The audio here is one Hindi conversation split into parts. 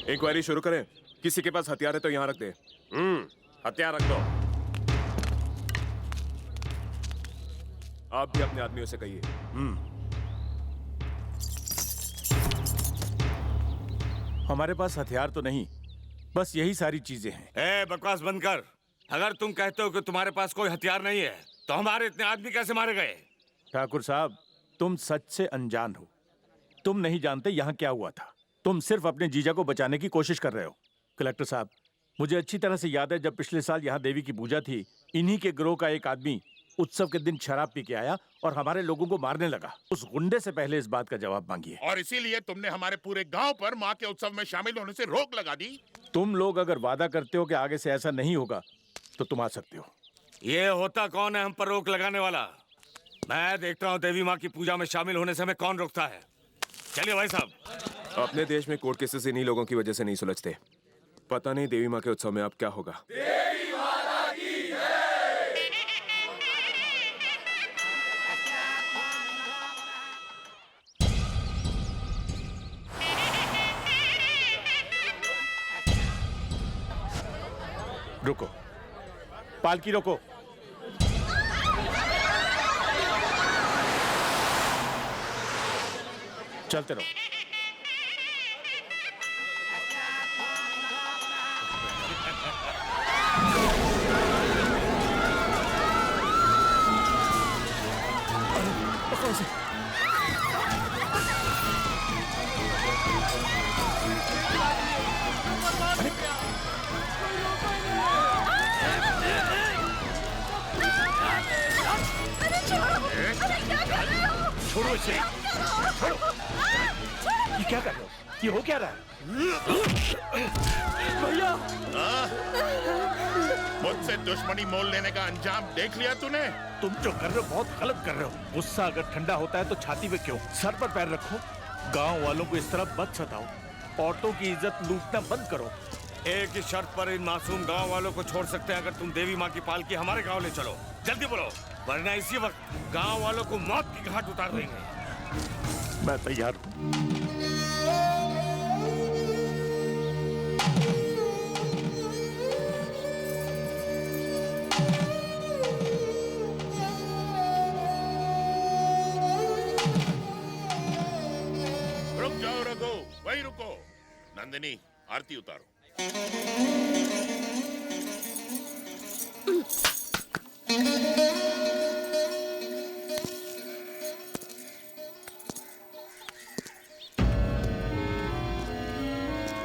इंक्वायरी शुरू करें। किसी के पास हथियार है तो यहां रख दे। हथियार रख दो। आप भी अपने आदमियों से कहिए। हमारे पास हथियार तो नहीं, बस यही सारी चीजें हैं। ए, बकवास बंद कर। अगर तुम कहते हो कि तुम्हारे पास कोई हथियार नहीं है तो हमारे इतने आदमी कैसे मारे गए? ठाकुर साहब, तुम सच से अनजान हो। तुम नहीं जानते यहाँ क्या हुआ था। तुम सिर्फ अपने जीजा को बचाने की कोशिश कर रहे हो। कलेक्टर साहब, मुझे अच्छी तरह से याद है जब पिछले साल यहाँ देवी की पूजा थी, इन्हीं के गिरोह का एक आदमी उत्सव के दिन शराब पी के आया और हमारे लोगों को मारने लगा। उस गुंडे से पहले इस बात का जवाब मांगिए। और इसीलिए तुमने हमारे पूरे गांव पर माँ के उत्सव में शामिल होने से रोक लगा दी। तुम लोग अगर वादा करते हो कि आगे से ऐसा नहीं होगा तो तुम आ सकते हो। ये होता कौन है हम पर रोक लगाने वाला? मैं देखता हूँ देवी माँ की पूजा में शामिल होने से हमें कौन रोकता है। चलिए भाई साहब। अपने देश में कोर्ट केसेस इन्हीं लोगों की वजह से नहीं सुलझते। पता नहीं देवी माँ के उत्सव में अब क्या होगा। रुको, पालकी रोको। चलते रहो। छोड़ो इसे, छोड़ो। ये क्या कर रहे हो? ये हो क्या रहा है? भैया, मुझसे दुश्मनी मोल लेने का अंजाम देख लिया तूने? तुम जो कर रहे हो बहुत गलत कर रहे हो। गुस्सा अगर ठंडा होता है तो छाती पे क्यों? सर पर पैर रखो। गांव वालों को इस तरह मत सताओ। औरतों की इज्जत लूटना बंद करो। एक ही शर्त पर इन मासूम गांव वालों को छोड़ सकते हैं, अगर तुम देवी माँ की पालकी हमारे गांव ले चलो। जल्दी बोलो, वरना इसी वक्त गांव वालों को मौत की घाट उतार देंगे। मैं तैयार हूँ। रुक जाओ रघु, वही रुको। नंदिनी, आरती उतारो।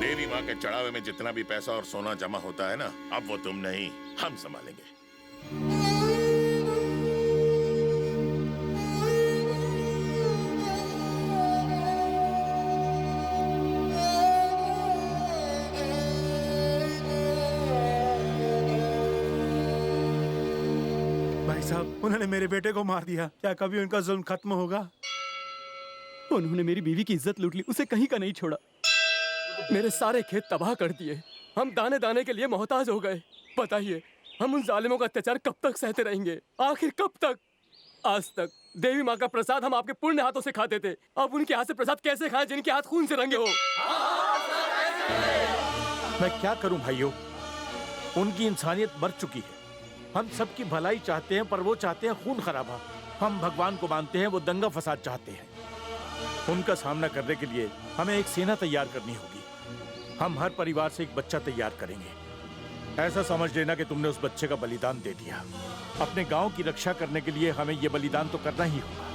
देवी माँ के चढ़ावे में जितना भी पैसा और सोना जमा होता है ना, अब वो तुम नहीं, हम संभालेंगे। भाई साहब, उन्होंने मेरे बेटे को मार दिया। क्या कभी उनका जुल्म खत्म होगा? उन्होंने मेरी बीवी की इज्जत लूट ली, उसे कहीं का नहीं छोड़ा। मेरे सारे खेत तबाह कर दिए। हम दाने दाने के लिए मोहताज हो गए। बताइए, हम उन जालिमों का अत्याचार कब तक सहते रहेंगे? आखिर कब तक? आज तक देवी माँ का प्रसाद हम आपके पुण्य हाथों से खाते थे। अब उनके हाथ से प्रसाद कैसे खाएं जिनके हाथ खून से रंगे हो? मैं क्या करूं भाइयों? उनकी इंसानियत मर चुकी है। हम सबकी भलाई चाहते हैं, पर वो चाहते हैं खून खराबा। हम भगवान को मानते हैं, वो दंगा फसाद चाहते हैं। उनका सामना करने के लिए हमें एक सेना तैयार करनी होगी। हम हर परिवार से एक बच्चा तैयार करेंगे। ऐसा समझ लेना कि तुमने उस बच्चे का बलिदान दे दिया। अपने गांव की रक्षा करने के लिए हमें यह बलिदान तो करना ही होगा।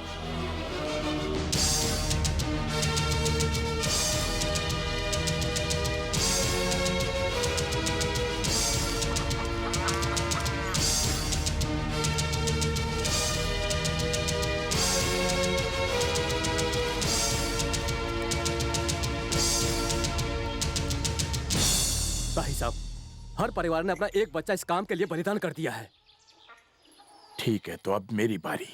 भाई साहब, हर परिवार ने अपना एक बच्चा इस काम के लिए बलिदान कर दिया है। ठीक है, तो अब मेरी बारी।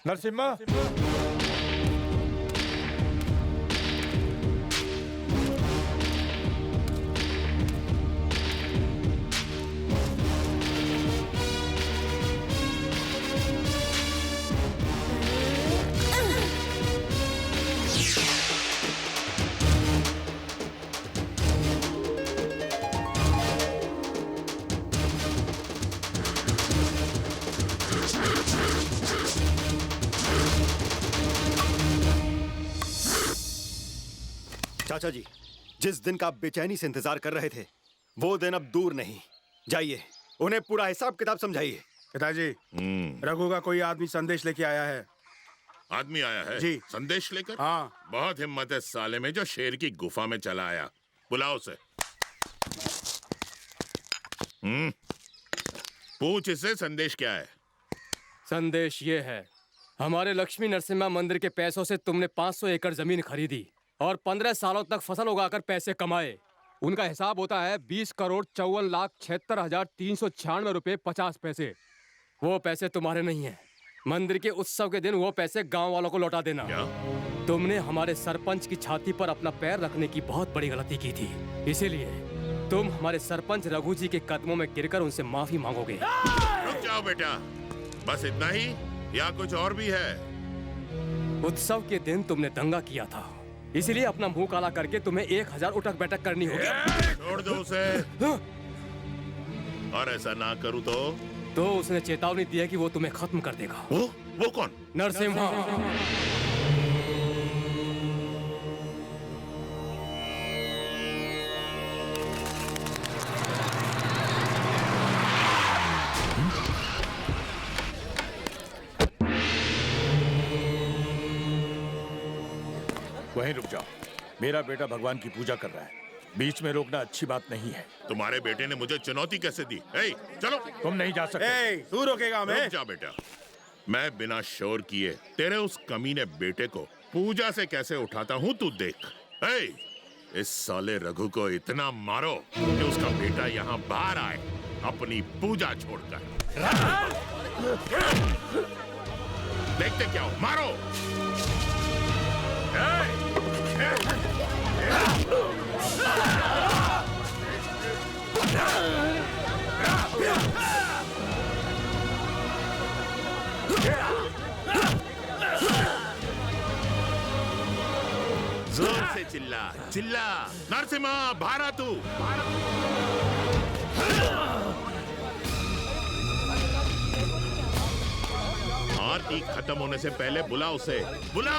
नरसिम्हा, चाचा जी, जिस दिन का आप बेचैनी से इंतजार कर रहे थे वो दिन अब दूर नहीं। जाइए उन्हें पूरा हिसाब किताब समझाइए। पिताजी, रघु का कोई आदमी संदेश लेके आया है। आदमी आया है जी। संदेश लेकर। हाँ। बहुत हिम्मत है साले में जो शेर की गुफा में चला आया। बुलाओ उसे। पूछ इससे संदेश क्या है। संदेश ये है, हमारे लक्ष्मी नरसिम्हा मंदिर के पैसों से तुमने 500 एकड़ जमीन खरीदी और 15 सालों तक फसल उगाकर पैसे कमाए। उनका हिसाब होता है 20,54,76,396 रुपए 50 पैसे। वो पैसे तुम्हारे नहीं हैं। मंदिर के उत्सव के दिन वो पैसे गांव वालों को लौटा देना। क्या? तुमने हमारे सरपंच की छाती पर अपना पैर रखने की बहुत बड़ी गलती की थी, इसीलिए तुम हमारे सरपंच रघु जी के कदमों में गिरकर उनसे माफी मांगोगे। रुक जाओ बेटा, बस इतना ही या कुछ और भी है? उत्सव के दिन तुमने दंगा किया था, इसलिए अपना मुंह काला करके तुम्हें 1000 उठक बैठक करनी होगी। छोड़ दो उसे। और ऐसा ना करूं तो उसने चेतावनी दी है कि वो तुम्हें खत्म कर देगा। वो कौन? नरसिम्हा। वहीं रुक जाओ। मेरा बेटा भगवान की पूजा कर रहा है, बीच में रोकना अच्छी बात नहीं है। तुम्हारे बेटे ने मुझे चुनौती कैसे दी? चलो। तुम नहीं जा सकते। तू रोकेगा हमें? रुक जा बेटा, मैं बिना शोर किए तेरे उस कमीने बेटे को पूजा से कैसे उठाता हूँ तू देख। इस साले रघु को इतना मारो कि उसका बेटा यहाँ बाहर आए अपनी पूजा छोड़कर। देखते क्या हो, मारो। जोर से चिल्ला चिल्ला, नरसिम्हा भारा तू। आरती खत्म होने से पहले बुला उसे, बुला।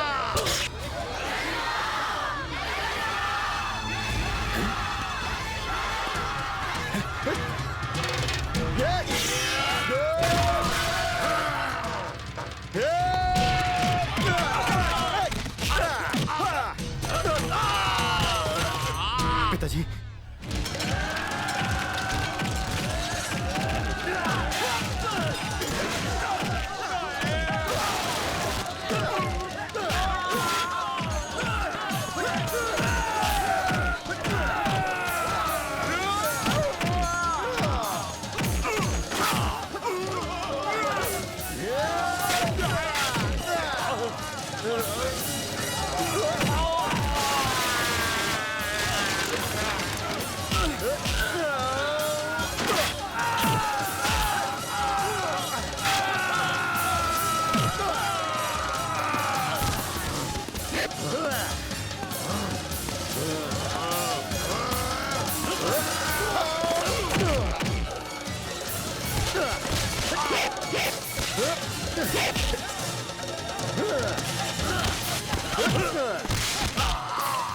पिताजी,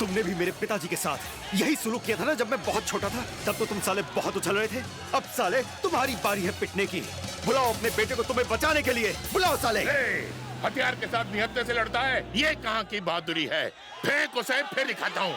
तुमने भी मेरे पिताजी के साथ यही सुलूक किया था ना जब मैं बहुत छोटा था। तब तो तुम साले बहुत उछल रहे थे। अब साले तुम्हारी बारी है पिटने की। बुलाओ अपने बेटे को तुम्हें बचाने के लिए। बुलाओ साले। हथियार के साथ निहत्थे से लड़ता है, ये कहाँ की बहादुरी है? फेंक उसे, फिर दिखाता हूँ।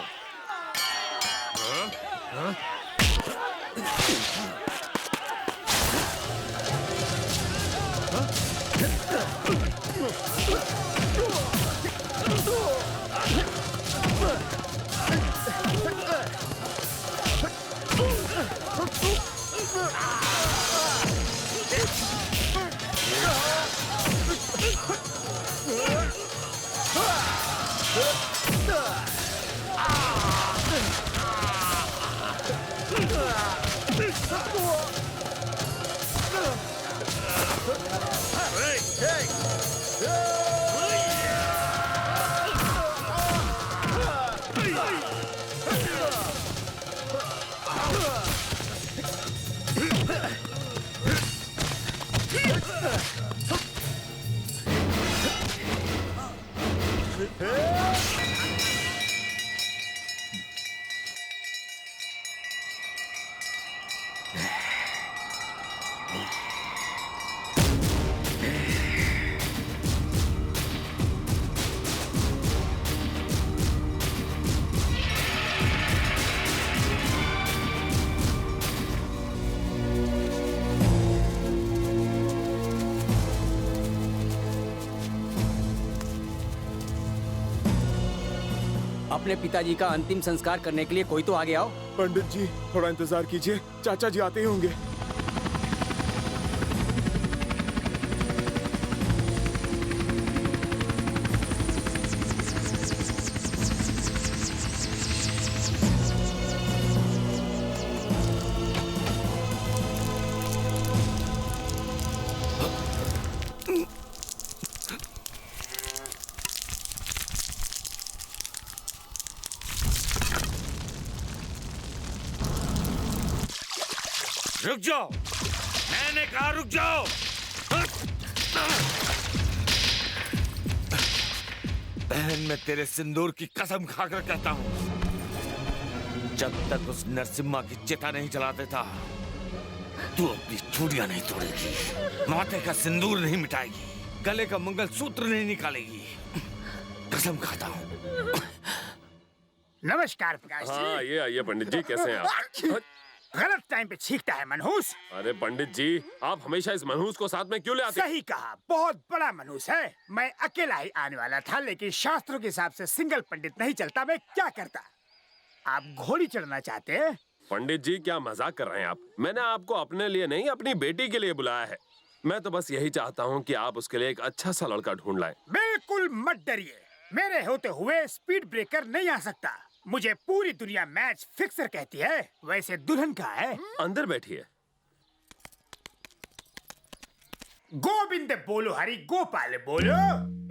अपने पिताजी का अंतिम संस्कार करने के लिए कोई तो आगे आओ। पंडित जी थोड़ा इंतजार कीजिए, चाचा जी आते ही होंगे। रुक जाओ, मैंने कहा रुक जाओ। बहन, मैं तेरे सिंदूर की कसम खाकर कहता हूं, जब तक उस नरसिम्हा की चिता नहीं जला देता तू अपनी चूड़ियां नहीं तोड़ेगी, माथे का सिंदूर नहीं मिटाएगी, गले का मंगलसूत्र नहीं निकालेगी। कसम खाता हूं। नमस्कार प्रकाश जी। हाँ, ये आइए पंडित जी, कैसे हैं आप? गलत टाइम पे छींकता है मनहूस। अरे पंडित जी, आप हमेशा इस मनहूस को साथ में क्यों ले आते? सही कहा, बहुत बड़ा मनहूस है। मैं अकेला ही आने वाला था, लेकिन शास्त्रों के हिसाब से सिंगल पंडित नहीं चलता। मैं क्या करता? आप घोड़ी चढ़ना चाहते हैं? पंडित जी, क्या मजाक कर रहे हैं आप? मैंने आपको अपने लिए नहीं, अपनी बेटी के लिए बुलाया है। मैं तो बस यही चाहता हूँ कि आप उसके लिए एक अच्छा सा लड़का ढूंढ लाएं। बिल्कुल मत डरिए, मेरे होते हुए स्पीड ब्रेकर नहीं आ सकता। मुझे पूरी दुनिया मैच फिक्सर कहती है। वैसे दुल्हन कहाँ है? अंदर बैठिए। गोविंद बोलो हरि गोपाल बोलो।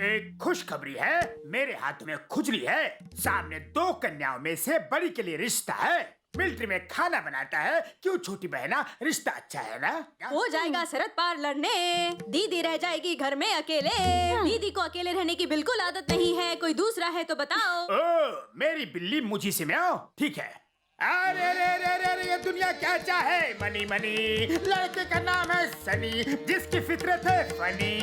एक खुशखबरी है, मेरे हाथ में खुजली है। सामने 2 कन्याओं में से बड़ी के लिए रिश्ता है। मिलिट्री में खाना बनाता है। क्यों छोटी बहना, रिश्ता अच्छा है ना? हो जाएगा शरद पार लड़ने, दीदी रह जाएगी घर में अकेले। दीदी को अकेले रहने की बिल्कुल आदत नहीं है, कोई दूसरा है तो बताओ। ओ, मेरी बिल्ली मुझी से में आओ, ठीक है। अरे रे रे रे रे, ये दुनिया क्या चाहे? मनी मनी, लड़के का नाम है सनी, जिसकी फितरत है फनी।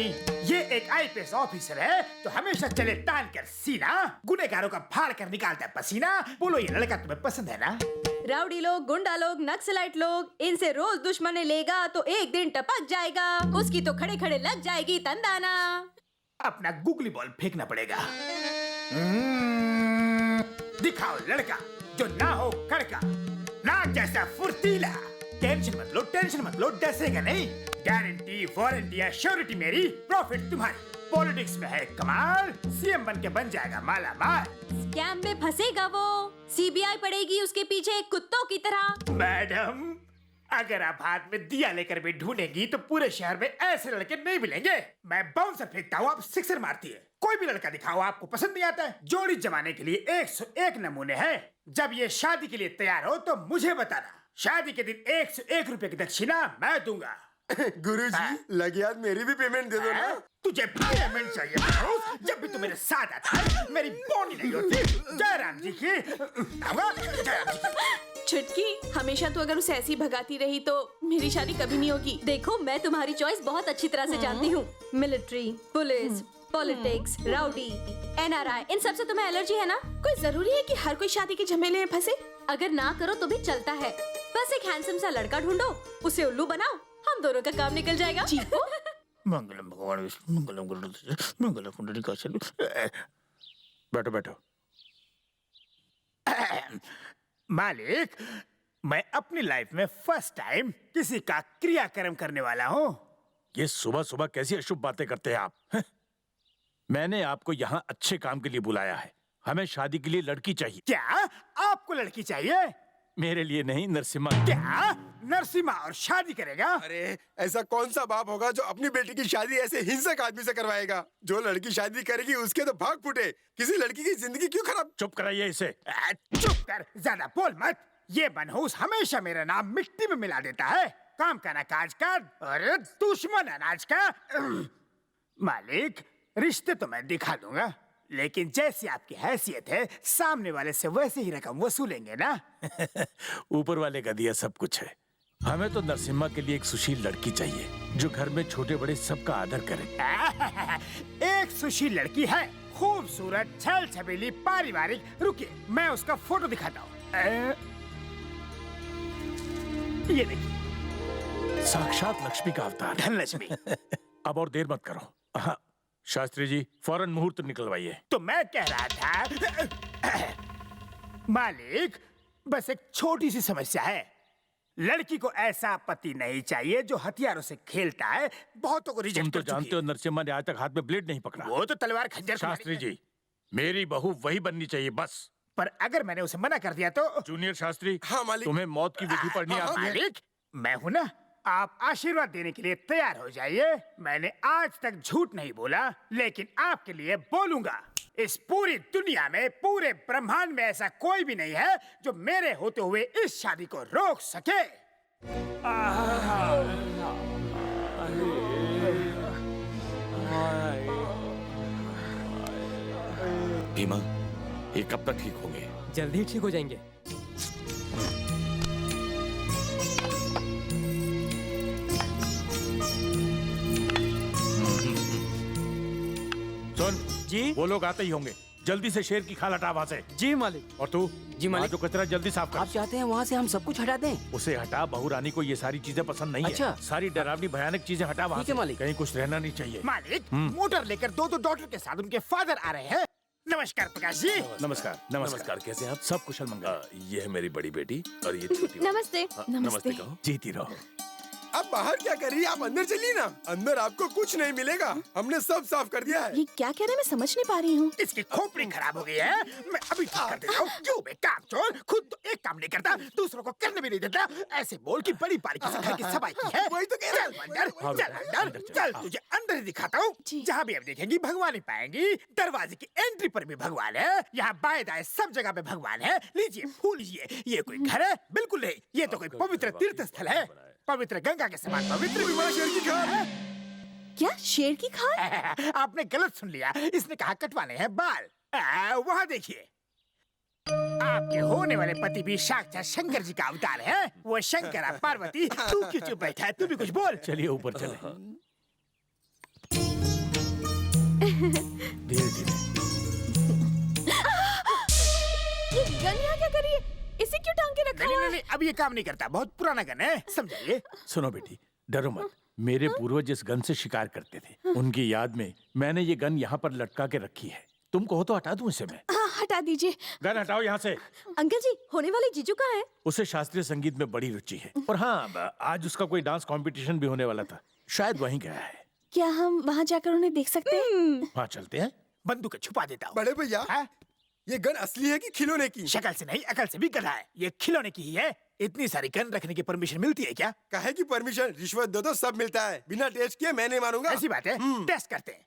ये एक आईपीएस ऑफिसर है जो हमेशा चले तान कर सीना, गुनेगारों का फाड़ कर निकालता है पसीना। बोलो, ये लड़का तुम्हें पसंद है ना? राउडी लोग, गुंडा लोग, नक्सलाइट लोग, इनसे रोज दुश्मनी लेगा तो एक दिन टपक जाएगा। उसकी तो खड़े खड़े लग जाएगी तंदाना। अपना गुगली बॉल फेंकना पड़ेगा। दिखाओ लड़का जो ना हो कड़का, नाक जैसा फुर्तीला। टेंशन मत लो, डसेगा नहीं। गारंटी, वारंटी, एश्योरिटी मेरी, प्रॉफिट तुम्हारी। पॉलिटिक्स में है कमाल, सीएम बन के बन जाएगा माला माल। स्कैम में फंसेगा वो, सीबीआई पड़ेगी उसके पीछे कुत्तों की तरह। मैडम, अगर आप हाथ में दिया लेकर भी ढूंढेंगी तो पूरे शहर में ऐसे लड़के नहीं मिलेंगे। मैं बाउंसर फेंकता हूँ, आप सिक्सर मारती है। कोई भी लड़का दिखाओ, आपको पसंद नहीं आता है। जोड़ी जमाने के लिए 101 नमूने हैं। जब ये शादी के लिए तैयार हो तो मुझे बताना। शादी के दिन 101 रुपए की दक्षिणा मैं दूंगा। गुरुजी, लगे हाथ मेरी भी पेमेंट दे दो ना। तुझे पेमेंट चाहिए मनोज? जब भी तू मेरे साथ आता है मेरी बोनी नहीं होती। जय राम जी की। जय राम जी की। छुटकी, हमेशा तो अगर उसे ऐसी भगाती रही तो मेरी शादी कभी नहीं होगी। देखो, मैं तुम्हारी चॉइस बहुत अच्छी तरह से जानती हूँ। Military, police, politics, rowdy, NRI, इन सब से तुम्हें एलर्जी है ना? कोई जरूरी है कि हर कोई शादी के झमेले में फंसे? अगर ना करो तो भी चलता है। बस एक हैंडसम सा लड़का ढूंढो, उसे उल्लू बनाओ, हम दोनों का काम निकल जाएगा। चीपो। मंगलम भगवान विष्णु, मंगलम गरुड़, मंगलम पुंडरीकाक्षं। बैठो बैठो। मालिक, मैं अपनी लाइफ में फर्स्ट टाइम किसी का क्रियाकर्म करने वाला हूँ। ये सुबह सुबह कैसी अशुभ बातें करते हैं आप? हैं? मैंने आपको यहाँ अच्छे काम के लिए बुलाया है। हमें शादी के लिए लड़की चाहिए। क्या आपको लड़की चाहिए? मेरे लिए नहीं, नरसिम्हा। क्या नरसिम्हा और शादी करेगा? अरे ऐसा कौन सा बाप होगा जो अपनी बेटी की शादी ऐसे हिंसक आदमी से करवाएगा? जो लड़की शादी करेगी उसके तो भाग फूटे, किसी लड़की की जिंदगी क्यों खराब? चुप कराइए इसे। चुप कर, ज्यादा बोल मत। ये मनहूस हमेशा मेरा नाम मिट्टी में मिला देता है। काम का ना काज का, अरे दुश्मन अनाज का। मालिक, रिश्ते तो मैं दिखा दूंगा, लेकिन जैसी आपकी हैसियत है सामने वाले से वैसे ही रकम वसूलेंगे ना। ऊपर वाले का दिया सब कुछ है। हमें तो नरसिम्हा के लिए एक सुशील लड़की चाहिए जो घर में छोटे बड़े सबका आदर करे। एक सुशील लड़की है, खूबसूरत, छल छबीली, पारिवारिक। रुकिए, मैं उसका फोटो दिखाता हूँ। ये देखिए, साक्षात लक्ष्मी का अवतार। धनलक्ष्मी। अब और देर मत करो। हाँ, शास्त्री जी फौरन मुहूर्त निकलवाइए। तो मैं कह रहा था मालिक, बस एक छोटी सी समस्या है। लड़की को ऐसा पति नहीं चाहिए जो हथियारों से खेलता है। बहुतों को रिजेक्ट तुम तो कर चुकी जानते हो नरसिम्हा ने आज तक हाथ में ब्लेड नहीं पकड़ा। वो तो तलवार खंजर शास्त्री जी, मेरी बहू वही बननी चाहिए बस। पर अगर मैंने उसे मना कर दिया तो? जूनियर शास्त्री, हाँ मालिक। तुम्हें मौत की विधि पढ़नी आती है? मालिक, मैं हूं ना। आप आशीर्वाद देने के लिए तैयार हो जाइए। मैंने आज तक झूठ नहीं बोला, लेकिन आपके लिए बोलूंगा। इस पूरी दुनिया में, पूरे ब्रह्मांड में ऐसा कोई भी नहीं है जो मेरे होते हुए इस शादी को रोक सके। भीमा, ये कब तक ठीक होंगे? जल्दी ठीक हो जाएंगे। सुन जी। वो लोग आते ही होंगे। जल्दी से शेर की खाल हटा वहाँ से। जी मालिक। और तू? जी मालिक। वहाँ जो कचरा जल्दी साफ आप कर। चाहते हैं वहाँ से हम सब कुछ हटा दें? उसे हटा। बहू रानी को ये सारी चीजें पसंद नहीं अच्छा। है। सारी डरावनी भयानक चीजें हटा वहाँ ठीक है से। मालिक। कहीं कुछ रहना नहीं चाहिए। मालिक, मोटर लेकर दो डॉक्टर के साथ उनके फादर आ रहे हैं। नमस्कार प्रकाश जी। नमस्कार। नमस्कार, कैसे हैं आप? सब कुशल मंगल। ये है मेरी बड़ी बेटी और ये छोटी। नमस्ते। नमस्ते कहो। जीती रहो। अब बाहर क्या कर रही है? आप अंदर चलिए ना। अंदर आपको कुछ नहीं मिलेगा, हमने सब साफ कर दिया है। ये क्या कह रहे हैं, मैं समझ नहीं पा रही हूँ। इसकी खोपड़ी खराब हो गई है, मैं अभी ठीक कर देता हूँ। क्यों बे कामचोर, खुद तो एक काम नहीं करता, दूसरों को करने भी नहीं देता। ऐसे बोल की बड़ी बारीकी से घर की सफाई की है। वही तो कह रहा चल अंदर, चल अंदर, चल तुझे अंदर ही दिखाता हूँ। जहाँ भी आप देखेंगी भगवान ही पाएंगी। दरवाजे की एंट्री पर भी भगवान है, यहाँ बाएं दाएं सब जगह पे भगवान है। लीजिए फूल लीजिए। ये कोई घर है? बिल्कुल नहीं, ये तो कोई पवित्र तीर्थ स्थल है। पवित्र गंगा के समान पवित्र। शेर की खाल। क्या शेर की खाल? आपने गलत सुन लिया, इसने कहा कटवाने हैं बाल। वहाँ देखिए, आपके होने वाले पति भी साक्षात शंकर जी का अवतार है। वो शंकर है, पार्वती। तू क्यों चुप बैठा है? तू भी कुछ बोल। चलिए ऊपर चले। धीरे धीरे। ये गन यहाँ क्या कर रही है? इसे क्यों टांग के रखा नहीं हुआ नहीं है? नहीं, अब ये काम नहीं करता। बहुत पुराना गन है, समझाइए। सुनो बेटी, डरो मत। मेरे पूर्वज इस गन से शिकार करते थे। उनकी याद में मैंने ये गन यहाँ पर लटका के रखी है। तुम कहो तो हटा दूं इसे मैं? हाँ, हटा दीजिए। गन हटाओ यहाँ से। अंकल जी, होने वाले जीजू कहाँ है? उसे शास्त्रीय संगीत में बड़ी रुचि है। और हाँ, आज उसका कोई डांस कंपटीशन भी होने वाला था, शायद वहीं गया है। क्या हम वहाँ जाकर उन्हें देख सकते हैं? वहाँ चलते हैं। बंदूक छुपा देता हूँ। बड़े भैया, हाँ? ये गन असली है कि खिलौने की? शक्ल से नहीं, अकल से भी गधा है। ये खिलौने की ही है। इतनी सारी गन रखने की परमिशन मिलती है क्या? काहे की परमिशन? रिश्वत दो तो सब मिलता है। बिना टेस्ट किए मैं नहीं मानूंगा। ऐसी बात है, टेस्ट करते हैं।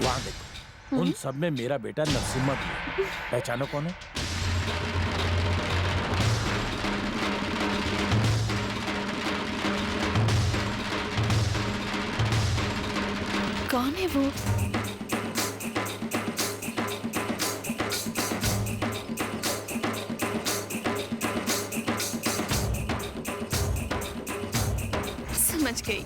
वहाँ देखो, उन सब में मेरा बेटा नरसिम्हा भी है। पहचानो कौन है? कौन है वो? समझ गई।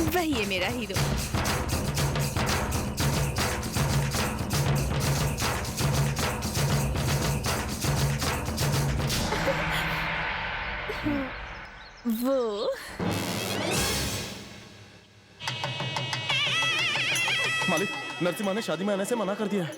वही है मेरा हीरो। वो मालिक, नरसिम्हा ने शादी में आने से मना कर दिया है।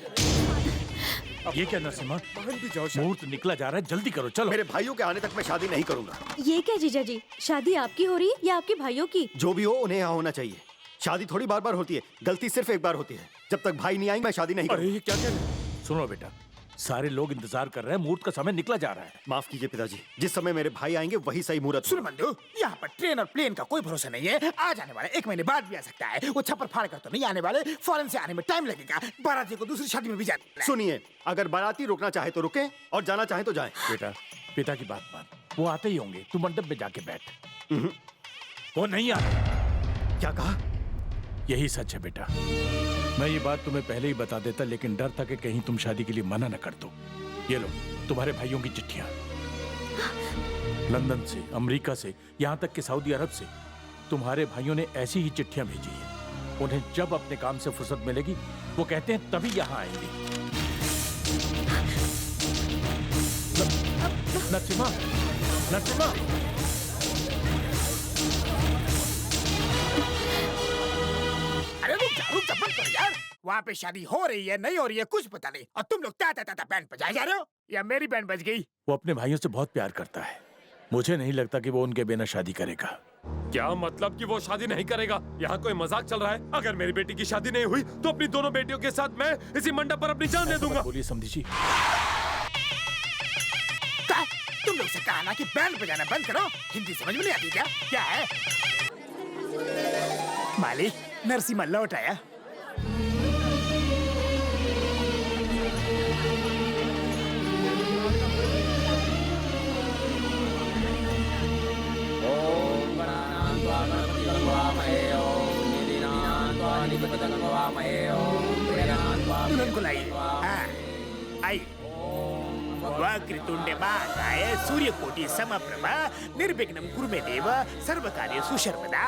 ये क्या नरसिम्हा, मुहूर्त निकला जा रहा है, जल्दी करो चलो। मेरे भाइयों के आने तक मैं शादी नहीं करूंगा। ये क्या जीजा जी, शादी आपकी हो रही है या आपके भाइयों की? जो भी हो उन्हें यहाँ होना चाहिए। शादी थोड़ी बार बार होती है, गलती सिर्फ एक बार होती है। जब तक भाई नहीं आएंगे मैं शादी नहीं अरे करूंगा। ये क्या कह रहे हैं? सुनो बेटा, सारे लोग इंतजार कर रहे हैं, मुहूर्त का समय निकला जा रहा है। माफ कीजिए पिताजी, जिस समय मेरे भाई आएंगे वही सही मुहूर्त सुन होगा। बंधु, यहाँ पर ट्रेन और प्लेन का कोई भरोसा नहीं है। आ जाने वाले 1 महीने बाद भी आ सकता है। वो छप्पर फाड़ कर तो नहीं आने वाले, फॉरेन से आने में टाइम लगेगा। बाराती को दूसरी शादी में भी जाना है। सुनिए, अगर बाराती रुकना चाहे तो रुके और जाना चाहे तो जाए। बेटा, पिता की बात मान, वो आते ही होंगे, तू मंडप में जाके बैठ। वो नहीं आते। क्या कहा? यही सच है बेटा। मैं ये बात तुम्हें पहले ही बता देता, लेकिन डर था कि कहीं तुम शादी के लिए मना न कर दो। ये लो तुम्हारे भाइयों की चिट्ठियां, लंदन से, अमेरिका से, यहाँ तक कि सऊदी अरब से तुम्हारे भाइयों ने ऐसी ही चिट्ठियां भेजी हैं। उन्हें जब अपने काम से फुर्सत मिलेगी वो कहते हैं तभी यहाँ आएंगे। नरसिम्हा, नरसिम्हा, अरे रुक जा बंद करो यार। वहाँ पे शादी हो रही है नहीं हो रही है कुछ पता नहीं, और तुम लोग ता ता ता बैंड बजाए जा रहे हो, या मेरी बैंड बज गई? वो अपने भाइयों से बहुत प्यार करता है। मुझे नहीं लगता कि वो उनके बिना शादी करेगा। क्या मतलब कि वो शादी नहीं करेगा? यहाँ कोई मजाक चल रहा है? अगर मेरी बेटी की शादी नहीं हुई तो अपनी दोनों बेटियों के साथ मैं इसी मंडप पर अपनी जान दे दूंगा। बोलिए समधी जी। तुम लोग से कहा ना कि बैंड बजाना बंद करो। हिंदी समझ में नहीं आती क्या? क्या है मालिक, नरसिम्हा लौट आया। दुल्हन को लाइए। हाँ, आइए। वक्रतुंड महाकाय सूर्यकोटि समप्रभा निर्विघ्नं कुरु मे देव सर्वकार्येषु सुशर्वदा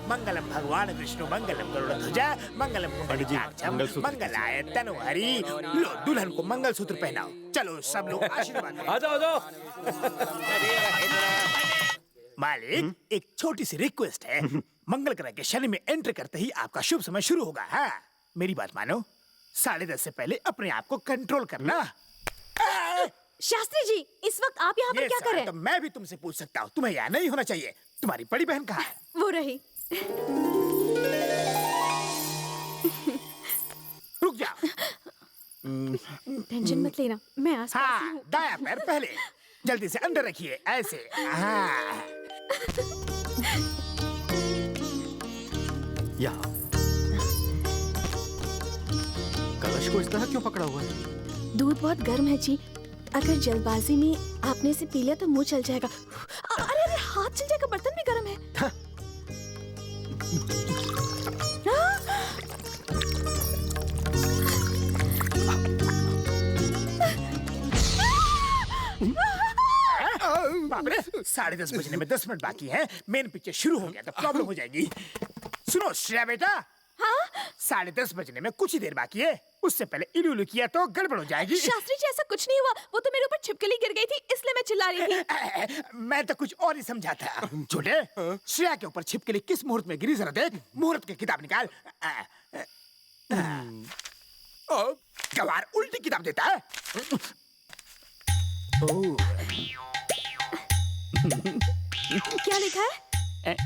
मंगलम भगवान विष्णु मंगलम गरुड़ध्वजा मंगलम पुंडरीकाक्षं मंगलाय तनोहरि। लो दुल्हन को मंगलसूत्र पहनाओ। चलो सब लोग आशीर्वाद करो। आ जाओ। मालिक, एक छोटी सी रिक्वेस्ट है। मंगल ग्रह के शनि में एंटर करते ही आपका शुभ समय शुरू होगा। हाँ, मेरी बात मानो। 10:30 से पहले अपने आप को कंट्रोल करना। शास्त्री जी, इस वक्त आप यहाँ पर क्या कर रहे हैं? तो मैं भी तुमसे पूछ सकता हूँ, तुम्हें यहाँ नहीं होना चाहिए। तुम्हारी बड़ी बहन कहाँ है? वो रही। रुक जाओ। टेंशन मत लेना, मैं आसपास ही हाँ, हूँ। दाया पैर पहले, जल्दी से अंदर रखिए, ऐसे। हाँ। यहाँ कलश को इस तरह क्यों पकड़ा हुआ है? दूध बहुत गर्म है जी, अगर जल्दबाजी में आपने इसे पी लिया तो मुंह चल जाएगा। अरे अरे, हाथ चल जाएगा, बर्तन भी गर्म है। बाप रे, 10:30 बजने में 10 मिनट बाकी है। मेन पिक्चर शुरू हो गया तो प्रॉब्लम हो जाएगी। सुनो श्रेया बेटा, हाँ? 10:30 बजने में कुछ ही देर बाकी है। उससे पहले इलू किया तो गड़बड़ हो जाएगी। शास्त्री जी, ऐसा कुछ नहीं हुआ। वो तो मेरे ऊपर छिपकली गिर गई थी, इसलिए मैं चिल्ला रही थी। मैं तो कुछ और ही समझा था। छोटे, श्रेया के ऊपर छिपकली किस मुहूर्त में गिरी, जरा देख। मुहूर्त की किताब निकाल। गवार उल्टी किताब देता है। क्या लिखा है?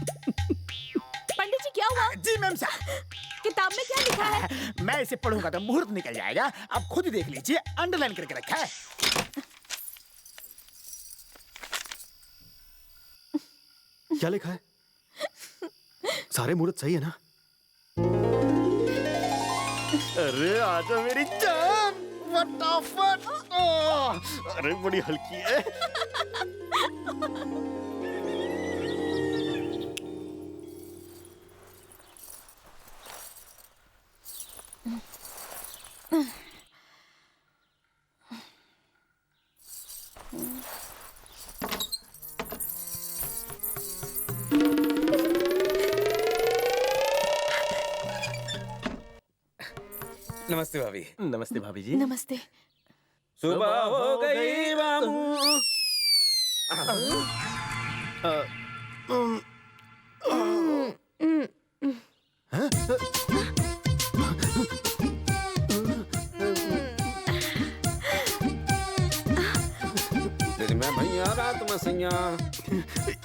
पंडित जी, क्या हुआ? जी मैम साहब, किताब में क्या लिखा है? मैं इसे पढ़ूंगा तो मुहूर्त निकल जाएगा। आप खुद ही देख लीजिए, अंडरलाइन करके रखा है। क्या लिखा है? सारे मुहूर्त सही है ना? अरे आजा मेरी जान, फटाफट। अरे बड़ी हल्की है। नमस्ते भाभी। नमस्ते भाभी जी। नमस्ते। सुबह हो गई मामू। मैं भैया रात में सैया।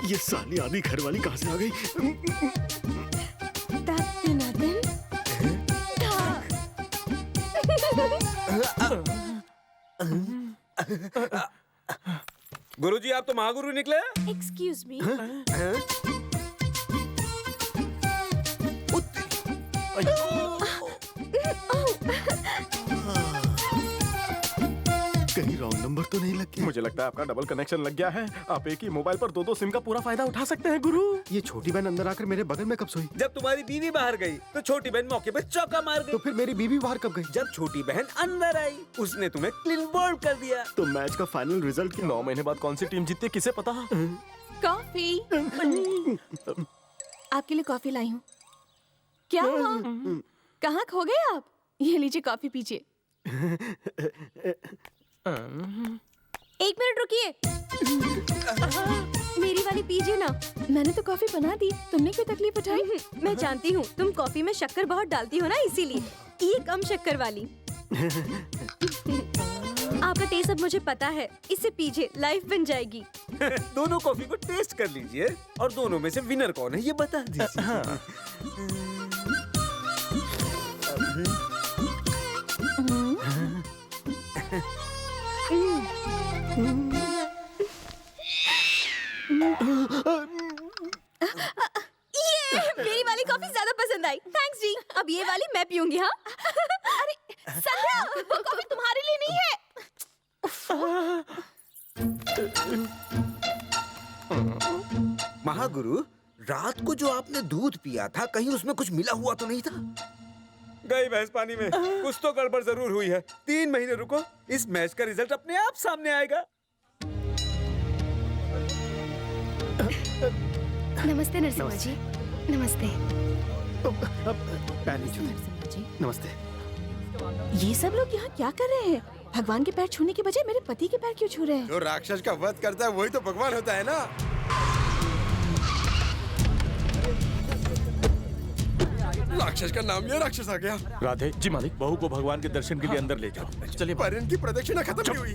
ये साली आधी घर वाली कहाँ से आ गई? गुरुजी आप तो महागुरु निकले। Excuse me. कहीं रॉन्ग नंबर तो नहीं लग गया? मुझे लगता है आपका डबल कनेक्शन लग गया है। आप एक ही मोबाइल पर दो सिम का पूरा फायदा उठा सकते हैं गुरु। ये छोटी बहन अंदर आकर मेरे बगल में कब सोई? जब तुम्हारी बीवी बाहर गई तो छोटी बहन मौके पे चौका मार गई। तो फिर मेरी बीवी बाहर कब गई? जब छोटी बहन अंदर आई उसने तुम्हें क्लीन बोल्ड कर दिया। तो मैच का फाइनल रिजल्ट 9 महीने बाद कौन सी टीम जीतती है किसे पता? कॉफी। आपके लिए कॉफी लाई हूँ। क्या हुआ? कहाँ खो गए आप? ये लीजिए कॉफी पीजिए। 1 मिनट रुकिए। मेरी वाली पीजिए ना। मैंने तो कॉफी बना दी, तुमने क्यों तकलीफ उठाई? मैं जानती हूँ तुम कॉफी में शक्कर बहुत डालती हो ना, इसीलिए ये कम शक्कर वाली। आपका टेस्ट अब मुझे पता है, इसे पीजिए, लाइफ बन जाएगी। दोनों कॉफी को टेस्ट कर लीजिए और दोनों में से विनर कौन है ये बता दीजिए। ये मेरी वाली कॉफी ज्यादा पसंद आई, थैंक्स जी। अब ये वाली मैं पीऊंगी। हाँ अरे संध्या, वो कॉफी तुम्हारे लिए नहीं है। महागुरु, रात को जो आपने दूध पिया था कहीं उसमें कुछ मिला हुआ तो नहीं था? गई भैंस पानी में। कुछ तो गड़बड़ जरूर हुई है। 3 महीने रुको, इस मैच का रिजल्ट अपने आप सामने आएगा। नमस्ते नरसिम्हा जी। नमस्ते। नमस्ते। ये सब लोग यहाँ क्या कर रहे हैं? भगवान के पैर छूने के बजाय मेरे पति के पैर क्यों छू रहे हैं? जो राक्षस का वध करता है वही तो भगवान होता है ना। राक्षस का नाम लिया, राक्षस आ गया। राधे जी मालिक, बहू को भगवान के दर्शन के लिए अंदर ले जाओ। चलिए पर इनकी प्रदक्षिणा खत्म नहीं हुई।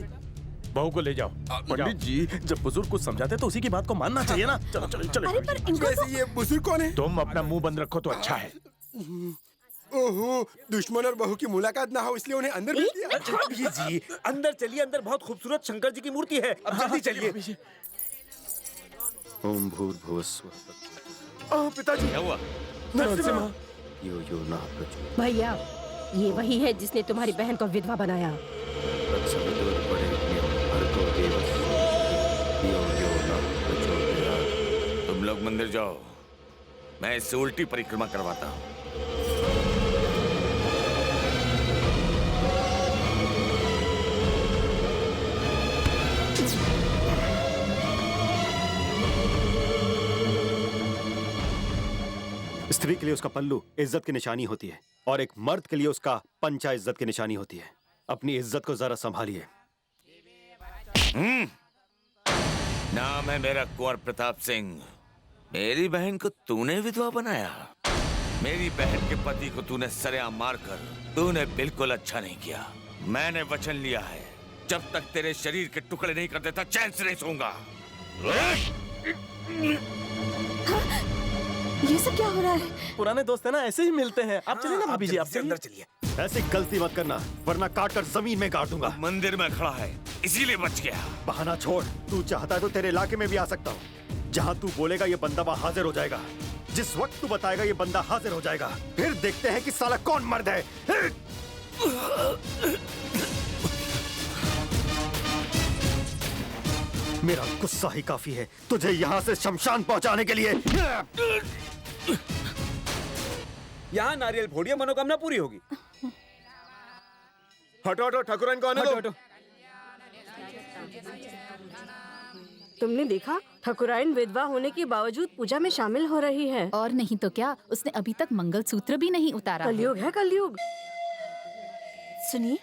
बहू को ले जाओ। पंडित जी, जब बुजुर्ग कुछ समझाते तो उसी की बात को मानना चाहिए ना। चलो चलो चलो। अरे पर इनको तो... ये बुजुर्ग कौन है? तुम अपना मुंह बंद रखो तो अच्छा है। ओहो, दुश्मन और बहू की मुलाकात ना हो इसलिए उन्हें अंदर भेज दिया। जी अंदर चलिए, अंदर बहुत खूबसूरत शंकर जी की मूर्ति है। अब जल्दी चलिए। ओम भूर्भुवस्सुः। पिताजी। क्या हुआ? नरसिम्हा। यो यो न प्रचोदयात्। भैया, ये वही है जिसने तुम्हारी बहन को विधवा बनाया। तुम लोग मंदिर जाओ, मैं इससे उल्टी परिक्रमा करवाता हूँ। स्त्री के लिए उसका पल्लू इज्जत की निशानी होती है और एक मर्द के लिए उसका पंचा इज्जत की निशानी होती है। अपनी इज्जत को जरा संभालिए। नाम है मेरा कुंवर प्रताप सिंह। मेरी बहन को तूने विधवा बनाया। मेरी बहन के पति को तूने सरेआम मारकर तूने बिल्कुल अच्छा नहीं किया। मैंने वचन लिया है, जब तक तेरे शरीर के टुकड़े नहीं कर देता चैन से नहीं सोऊंगा। ये सब क्या हो रहा है? पुराने दोस्त है ना, ऐसे ही मिलते हैं। आप चलिए ना भाभी जी, आप अंदर चलिए। ऐसी गलती मत करना वरना काट कर जमीन में गाड़ दूंगा। मंदिर में खड़ा है इसीलिए बच गया। बहाना छोड़, तू चाहता है तो तेरे इलाके में भी आ सकता हूँ। जहाँ तू बोलेगा ये बंदा वहाँ हाजिर हो जाएगा। जिस वक्त तू बताएगा ये बंदा हाजिर हो जाएगा। फिर देखते हैं कि साला कौन मर्द है। मेरा गुस्सा ही काफी है तुझे यहाँ से शमशान पहुँचाने के लिए। यहाँ नारियल फोड़िए, मनोकामना पूरी होगी। हटो हटो, ठाकुराइन कौन है? हटो। तुमने देखा, ठाकुराइन विधवा होने के बावजूद पूजा में शामिल हो रही है। और नहीं तो क्या, उसने अभी तक मंगलसूत्र भी नहीं उतारा। कलयुग है कलयुग। सुनिए,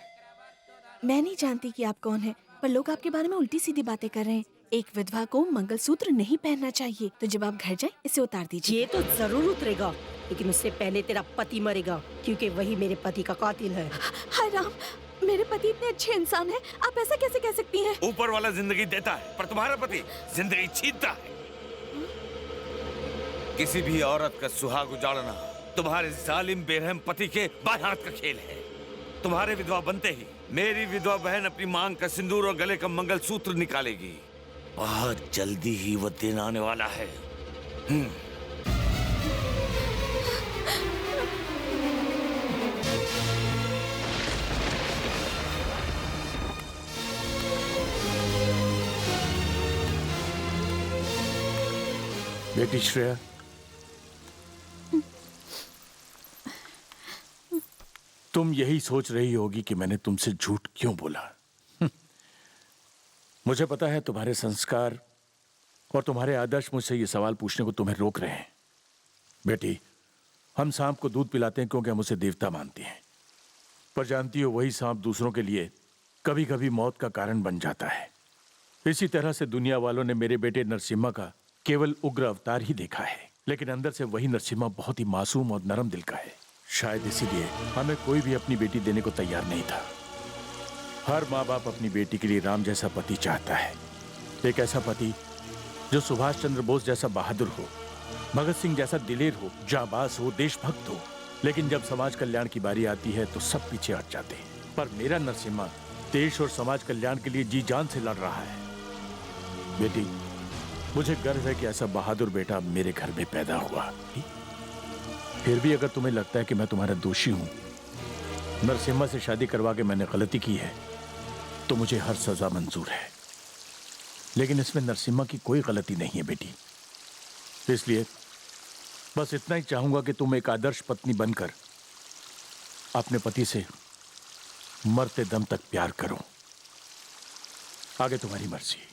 मैं नहीं जानती कि आप कौन हैं, पर लोग आपके बारे में उल्टी सीधी बातें कर रहे हैं। एक विधवा को मंगलसूत्र नहीं पहनना चाहिए। तो जब आप घर जाए इसे उतार दीजिए। ये तो जरूर उतरेगा, लेकिन उससे पहले तेरा पति मरेगा, क्योंकि वही मेरे पति का कातिल है। हाय राम, मेरे पति इतने अच्छे इंसान हैं, आप ऐसा कैसे कह सकती हैं? ऊपर वाला जिंदगी देता है पर तुम्हारा पति जिंदगी छीनता है। किसी भी औरत का सुहाग उजाड़ना तुम्हारे जालिम बेरहम पति के बाएं हाथ का खेल है। तुम्हारे विधवा बनते ही मेरी विधवा बहन अपनी मांग का सिंदूर और गले का मंगलसूत्र निकालेगी। बहुत जल्दी ही वो दिन आने वाला है। बेटी श्रेया, तुम यही सोच रही होगी कि मैंने तुमसे झूठ क्यों बोला। मुझे पता है तुम्हारे संस्कार और तुम्हारे आदर्श मुझसे ये सवाल पूछने को तुम्हें रोक रहे हैं। बेटी, हम सांप को दूध पिलाते हैं क्योंकि हम उसे देवता मानते हैं, पर जानती हो वही सांप दूसरों के लिए कभी कभी मौत का कारण बन जाता है। इसी तरह से दुनिया वालों ने मेरे बेटे नरसिम्हा का केवल उग्र अवतार ही देखा है, लेकिन अंदर से वही नरसिम्हा बहुत ही मासूम और नरम दिल का है। शायद इसीलिए हमें कोई भी अपनी बेटी देने को तैयार नहीं था। हर माँ बाप अपनी बेटी के लिए राम जैसा पति चाहता है, एक ऐसा पति जो सुभाष चंद्र बोस जैसा बहादुर हो, भगत सिंह जैसा दिलेर हो, जाबाज हो, देशभक्त हो। लेकिन जब समाज कल्याण की बारी आती है तो सब पीछे हट जाते हैं। पर मेरा नरसिम्हा देश और समाज कल्याण के लिए जी जान से लड़ रहा है। बेटी, मुझे गर्व है कि ऐसा बहादुर बेटा मेरे घर में पैदा हुआ। फिर भी अगर तुम्हें लगता है कि मैं तुम्हारा दोषी हूं, नरसिम्हा से शादी करवा के मैंने गलती की है, तो मुझे हर सजा मंजूर है। लेकिन इसमें नरसिम्हा की कोई गलती नहीं है बेटी। इसलिए बस इतना ही चाहूंगा कि तुम एक आदर्श पत्नी बनकर अपने पति से मरते दम तक प्यार करो। आगे तुम्हारी मर्जी।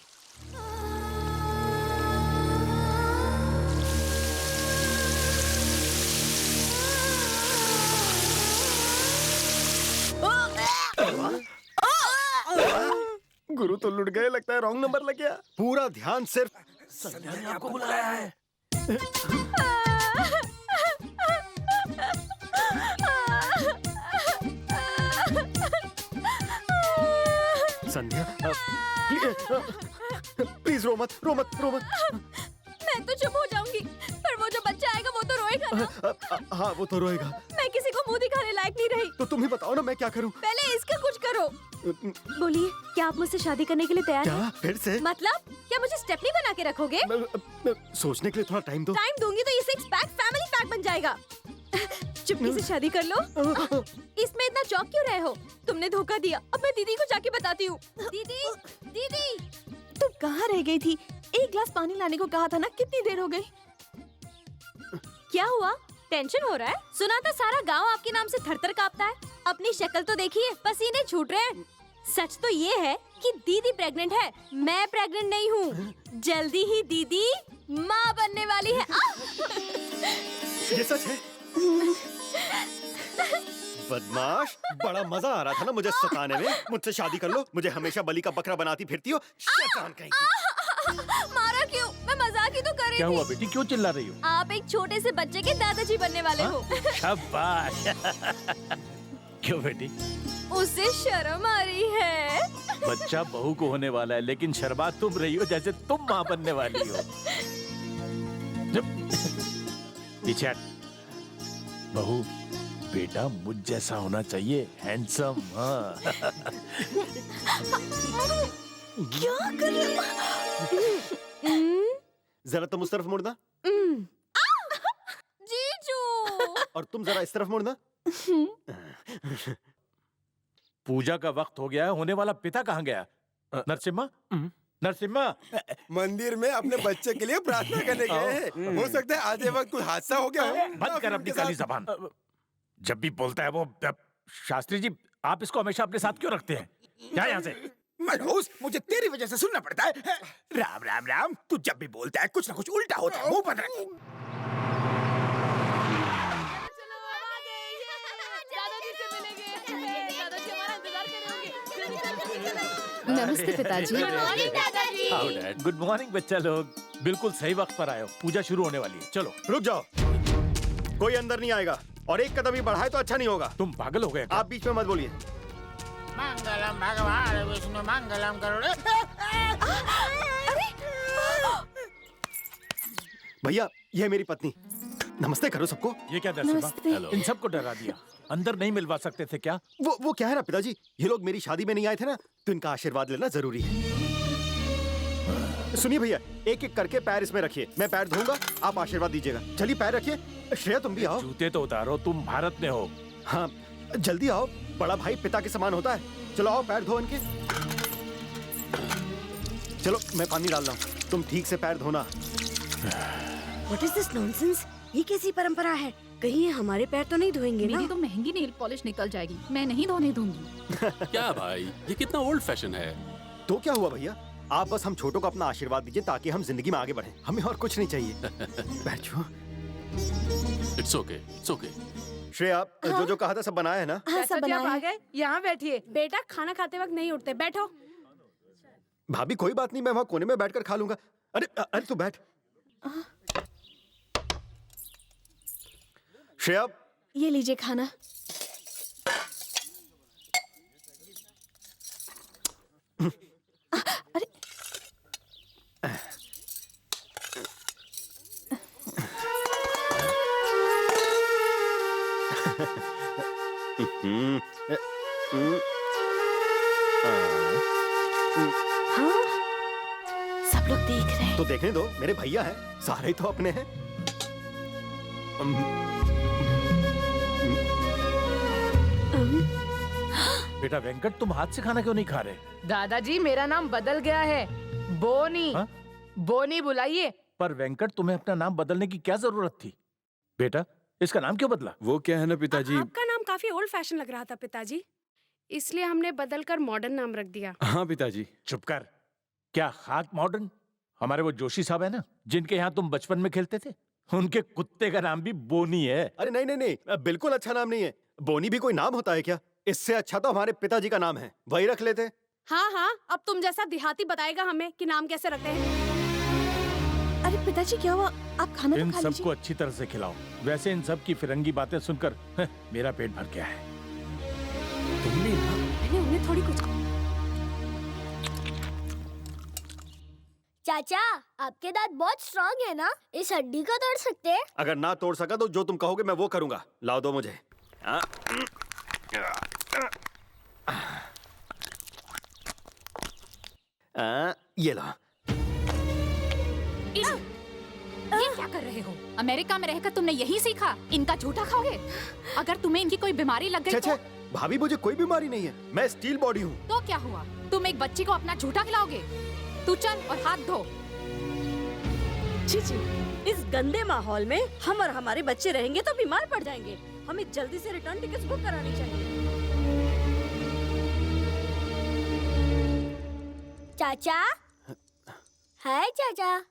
गुरु तो लुट गए, लगता है रॉन्ग नंबर लग गया। पूरा ध्यान सिर्फ संध्या ने आपको बुलाया है। संध्या, प्लीज रो मत, रो मत, रो मत। मैं तो चुप हो जाऊंगी, पर वो जो बच्चा आएगा वो तो रोएगा ना। हाँ, वो तो रोएगा। मैं किसी को मुंह दिखाने लायक नहीं रही। तो तुम ही बताओ ना, मैं क्या करूं? पहले इसका कुछ करो। बोलिए, क्या आप मुझसे शादी करने के लिए तैयार हैं? क्या? फिर से? मतलब क्या मुझे स्टेपनी बना के रखोगे? सोचने के लिए थोड़ा टाइम दो। टाइम दूंगी तो ये सिक्स पैक फैमिली पैक बन जाएगा। चुपके से शादी कर लो। इसमें इतना चौंक क्यों रहे हो? तुमने धोखा दिया। अब मैं दीदी को जाके बताती हूँ। दीदी, दीदी, तुम कहाँ रह गई थी? एक गिलास पानी लाने को कहा था ना, कितनी देर हो गई? क्या हुआ? टेंशन हो रहा है? सुना था सारा गांव आपके नाम से थरथर कांपता है। अपनी शक्ल तो देखिए, पसीने छूट रहे हैं। सच तो ये है कि दीदी प्रेग्नेंट है, मैं प्रेग्नेंट नहीं हूँ। जल्दी ही दीदी माँ बनने वाली है। ये सच है? बदमाश, बड़ा मजा आ रहा था ना मुझे सताने में। मुझसे शादी कर लो, मुझे हमेशा बलि का बकरा बनाती फिरती हो। शैतान कहीं की। मारा क्यों? मैं मजाक ही तो कर रही थी। क्या हुआ बेटी, क्यों चिल्ला रही हो? आप एक छोटे से बच्चे के दादाजी बनने वाले हो। शाबाश। क्यों बेटी? उसे शर्म आ रही है। बच्चा बहू को होने वाला है, लेकिन शर्मा तुम रही हो जैसे तुम माँ बनने वाली हो। पीछे हट। बहू, बेटा मुझ जैसा होना चाहिए, हैंडसम। हाँ। क्या कर रहे हो? जरा तुम उस तरफ मुड़ना। जीजू। और तुम जरा इस तरफ मुड़ना। पूजा का वक्त हो गया है, होने वाला पिता कहाँ गया? नरसिम्हा, नरसिम्हा। मंदिर में अपने बच्चे के लिए प्रार्थना करने गए हैं। हो सकता है आधे वक्त कोई हादसा हो गया हो। बंद कर अपनी काली जबान। जब भी बोलता है वो। शास्त्री जी, आप इसको हमेशा अपने साथ क्यों रखते हैं? क्या यहाँ से? मनोज, मुझे तेरी वजह से सुनना पड़ता है। राम राम राम, तू जब भी बोलता है कुछ ना कुछ उल्टा होता है। मुंह बंद रख। नमस्ते पिताजी। दादाजी। गुड मॉर्निंग बच्चा लोग। बिल्कुल सही वक्त पर आए हो, पूजा शुरू होने वाली है। चलो रुक जाओ, कोई अंदर नहीं आएगा और एक कदम ही बढ़ाए तो अच्छा नहीं होगा। तुम पागल हो गए? आप बीच में मत बोलिए। मंगलम भगवान विष्णु मंगलम करुणे। भैया ये है मेरी पत्नी, नमस्ते करो सबको। ये क्या नरसिम्हा, इन सबको डरा दिया। अंदर नहीं मिलवा सकते थे क्या? वो क्या है ना पिताजी, ये लोग मेरी शादी में नहीं आए थे ना, तो इनका आशीर्वाद लेना जरूरी है। सुनिए भैया, एक एक करके पैर इसमें रखिए, मैं पैर धोऊंगा, आप आशीर्वाद दीजिएगा। चलिए पैर रखिए। श्रेया तुम भी आओ। जूते तो उतारो, तुम भारत में हो। हाँ जल्दी आओ, बड़ा भाई पिता के समान होता है। चलो आओ पैर धो इनके। चलो मैं पानी डाल रहा हूँ, तुम ठीक से पैर धोना। What is this nonsense? ये कैसी परंपरा है? कहीं ये हमारे पैर तो नहीं धोएंगे ना? मेरी तो महंगी नेल पॉलिश निकल जाएगी, मैं नहीं धोने दूंगी। क्या भाई, ये कितना ओल्ड फैशन है। तो क्या हुआ भैया, आप बस हम छोटों को अपना आशीर्वाद दीजिए ताकि हम जिंदगी में आगे बढ़ें, हमें और कुछ नहीं चाहिए। बैठो। It's okay, it's okay. Shreya जो कहा था सब बनाया है ना? हाँ, सब बनाया आ गए। यहाँ बैठिए। बेटा खाना खाते वक्त नहीं उठते, बैठो। भाभी कोई बात नहीं, मैं वहाँ कोने में बैठकर खा लूंगा। अरे अरे तू बैठ। श्रेया ये लीजिए खाना। अरे सब लोग देख रहे हैं। तो देखने दो, मेरे भैया हैं, सारे ही तो अपने हैं। बेटा वेंकट, तुम हाथ से खाना क्यों नहीं खा रहे? दादाजी मेरा नाम बदल गया है, बोनी। हा? बोनी बुलाइए। पर वेंकट, तुम्हें अपना नाम बदलने की क्या जरूरत थी? बेटा इसका नाम क्यों बदला? वो क्या है ना पिताजी, आपका नाम काफी ओल्ड फैशन लग रहा था पिताजी, इसलिए हमने बदलकर मॉडर्न नाम रख दिया। हाँ पिताजी। चुप कर। क्या खाक मॉडर्न? हमारे वो जोशी साहब है ना, जिनके यहाँ तुम बचपन में खेलते थे, उनके कुत्ते का नाम भी बोनी है। अरे नहीं नहीं नहीं, बिल्कुल अच्छा नाम नहीं है। बोनी भी कोई नाम होता है क्या? इससे अच्छा तो हमारे पिताजी का नाम है, वही रख लेते। हाँ हाँ, अब तुम जैसा देहाती बताएगा हमें कि नाम कैसे रखते हैं। अरे पिताजी क्या हुआ? आप खाना तो इन खा लीजिए। सबको अच्छी तरह से खिलाओ। वैसे इन सब की फिरंगी बातें सुनकर मेरा पेट भर गया है। तुमने उन्हें थोड़ी कुछ। चाचा आपके दांत बहुत स्ट्रांग है ना, इस हड्डी को तोड़ सकते हैं? अगर ना तोड़ सका तो जो तुम कहोगे मैं वो करूंगा। लाओ दो मुझे। ये लो। ये क्या कर रहे हो? अमेरिका में रहकर तुमने यही सीखा? इनका झूठा खाओगे? अगर तुम्हें इनकी कोई बीमारी लग गई तो? भाभी मुझे कोई बीमारी नहीं है, मैं स्टील बॉडी हूँ। तो क्या हुआ? तुम एक बच्ची को अपना झूठा खिलाओगे? तू चल और हाथ धो। चीची, इस गंदे माहौल में हम और हमारे बच्चे रहेंगे तो बीमार पड़ जाएंगे। हमें जल्दी से रिटर्न टिकट्स बुक करानी चाहिए। चाचा, हाय चाचा।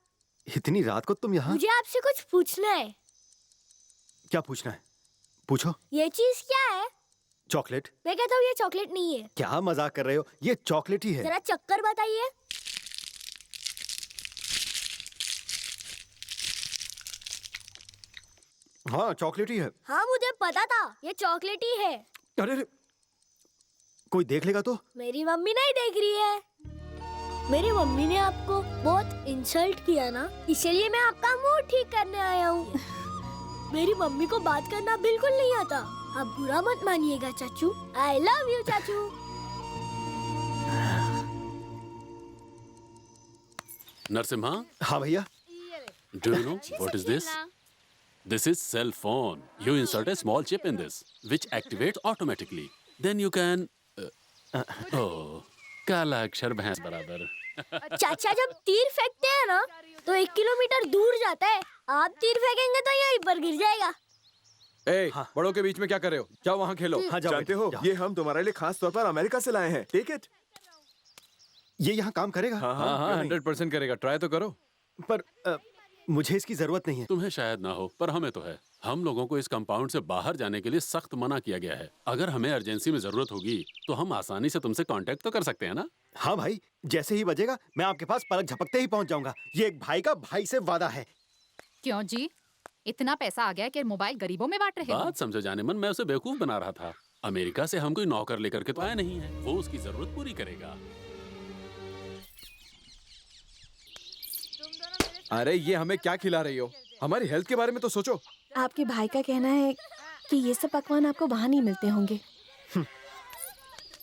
इतनी रात को तुम यहाँ? मुझे आपसे कुछ पूछना है। क्या पूछना है? पूछो। ये चीज क्या है? चॉकलेट। मैं कहता हूँ ये चॉकलेट नहीं है। क्या मजाक कर रहे हो? ये चॉकलेट ही है। जरा चक्कर बताइए। हाँ चॉकलेट ही है। हाँ मुझे पता था, ये चॉकलेट ही है। अरे कोई देख लेगा तो? मेरी मम्मी नहीं देख रही है। मेरी मम्मी ने आपको बहुत इंसल्ट किया ना, इसलिए मैं आपका मूड ठीक करने आया हूँ। मेरी मम्मी को बात करना बिल्कुल नहीं आता, आप बुरा मत मानिएगा चाचू। आई लव यू चाचू। नरसिम्हा। हाँ भैया। Do you know what is this? This is cell phone. You insert a small chip in this, which activates automatically. Then you can. Oh, काला अक्षर भैंस बराबर। चाचा जब तीर फेंकते हैं ना, तो 1 किलोमीटर दूर जाता है। आप तीर फेंकेंगे तो यहीं पर गिर जाएगा। बड़ों के बीच में क्या कर रहे हो? जाओ वहाँ खेलो। हाँ, जानते हो ये हम तुम्हारे लिए खास तौर पर अमेरिका से लाए हैं। Take it. ये यहाँ काम करेगा? हाँ 100% करेगा, ट्राई तो करो। पर मुझे इसकी जरूरत नहीं है। तुम्हें शायद ना हो, पर हमें तो है। हम लोगों को इस कंपाउंड से बाहर जाने के लिए सख्त मना किया गया है। अगर हमें अर्जेंसी में जरूरत होगी तो हम आसानी से तुमसे कांटेक्ट तो कर सकते हैं ना? हाँ भाई, जैसे ही बजेगा मैं आपके पास पलक झपकते ही पहुंच जाऊंगा। ये एक भाई का भाई से वादा है। क्यों जी? इतना पैसा आ गया कि मोबाइल गरीबों में बांट रहे हो? बात समझो जाने मन, मैं उसे बेवकूफ बना रहा था। अमेरिका से हम कोई नौकर लेकर के तो आया नहीं है, वो उसकी जरूरत पूरी करेगा। अरे ये हमें क्या खिला रही हो? हमारी हेल्थ के बारे में तो सोचो। आपके भाई का कहना है कि ये सब पकवान आपको वहाँ नहीं मिलते होंगे।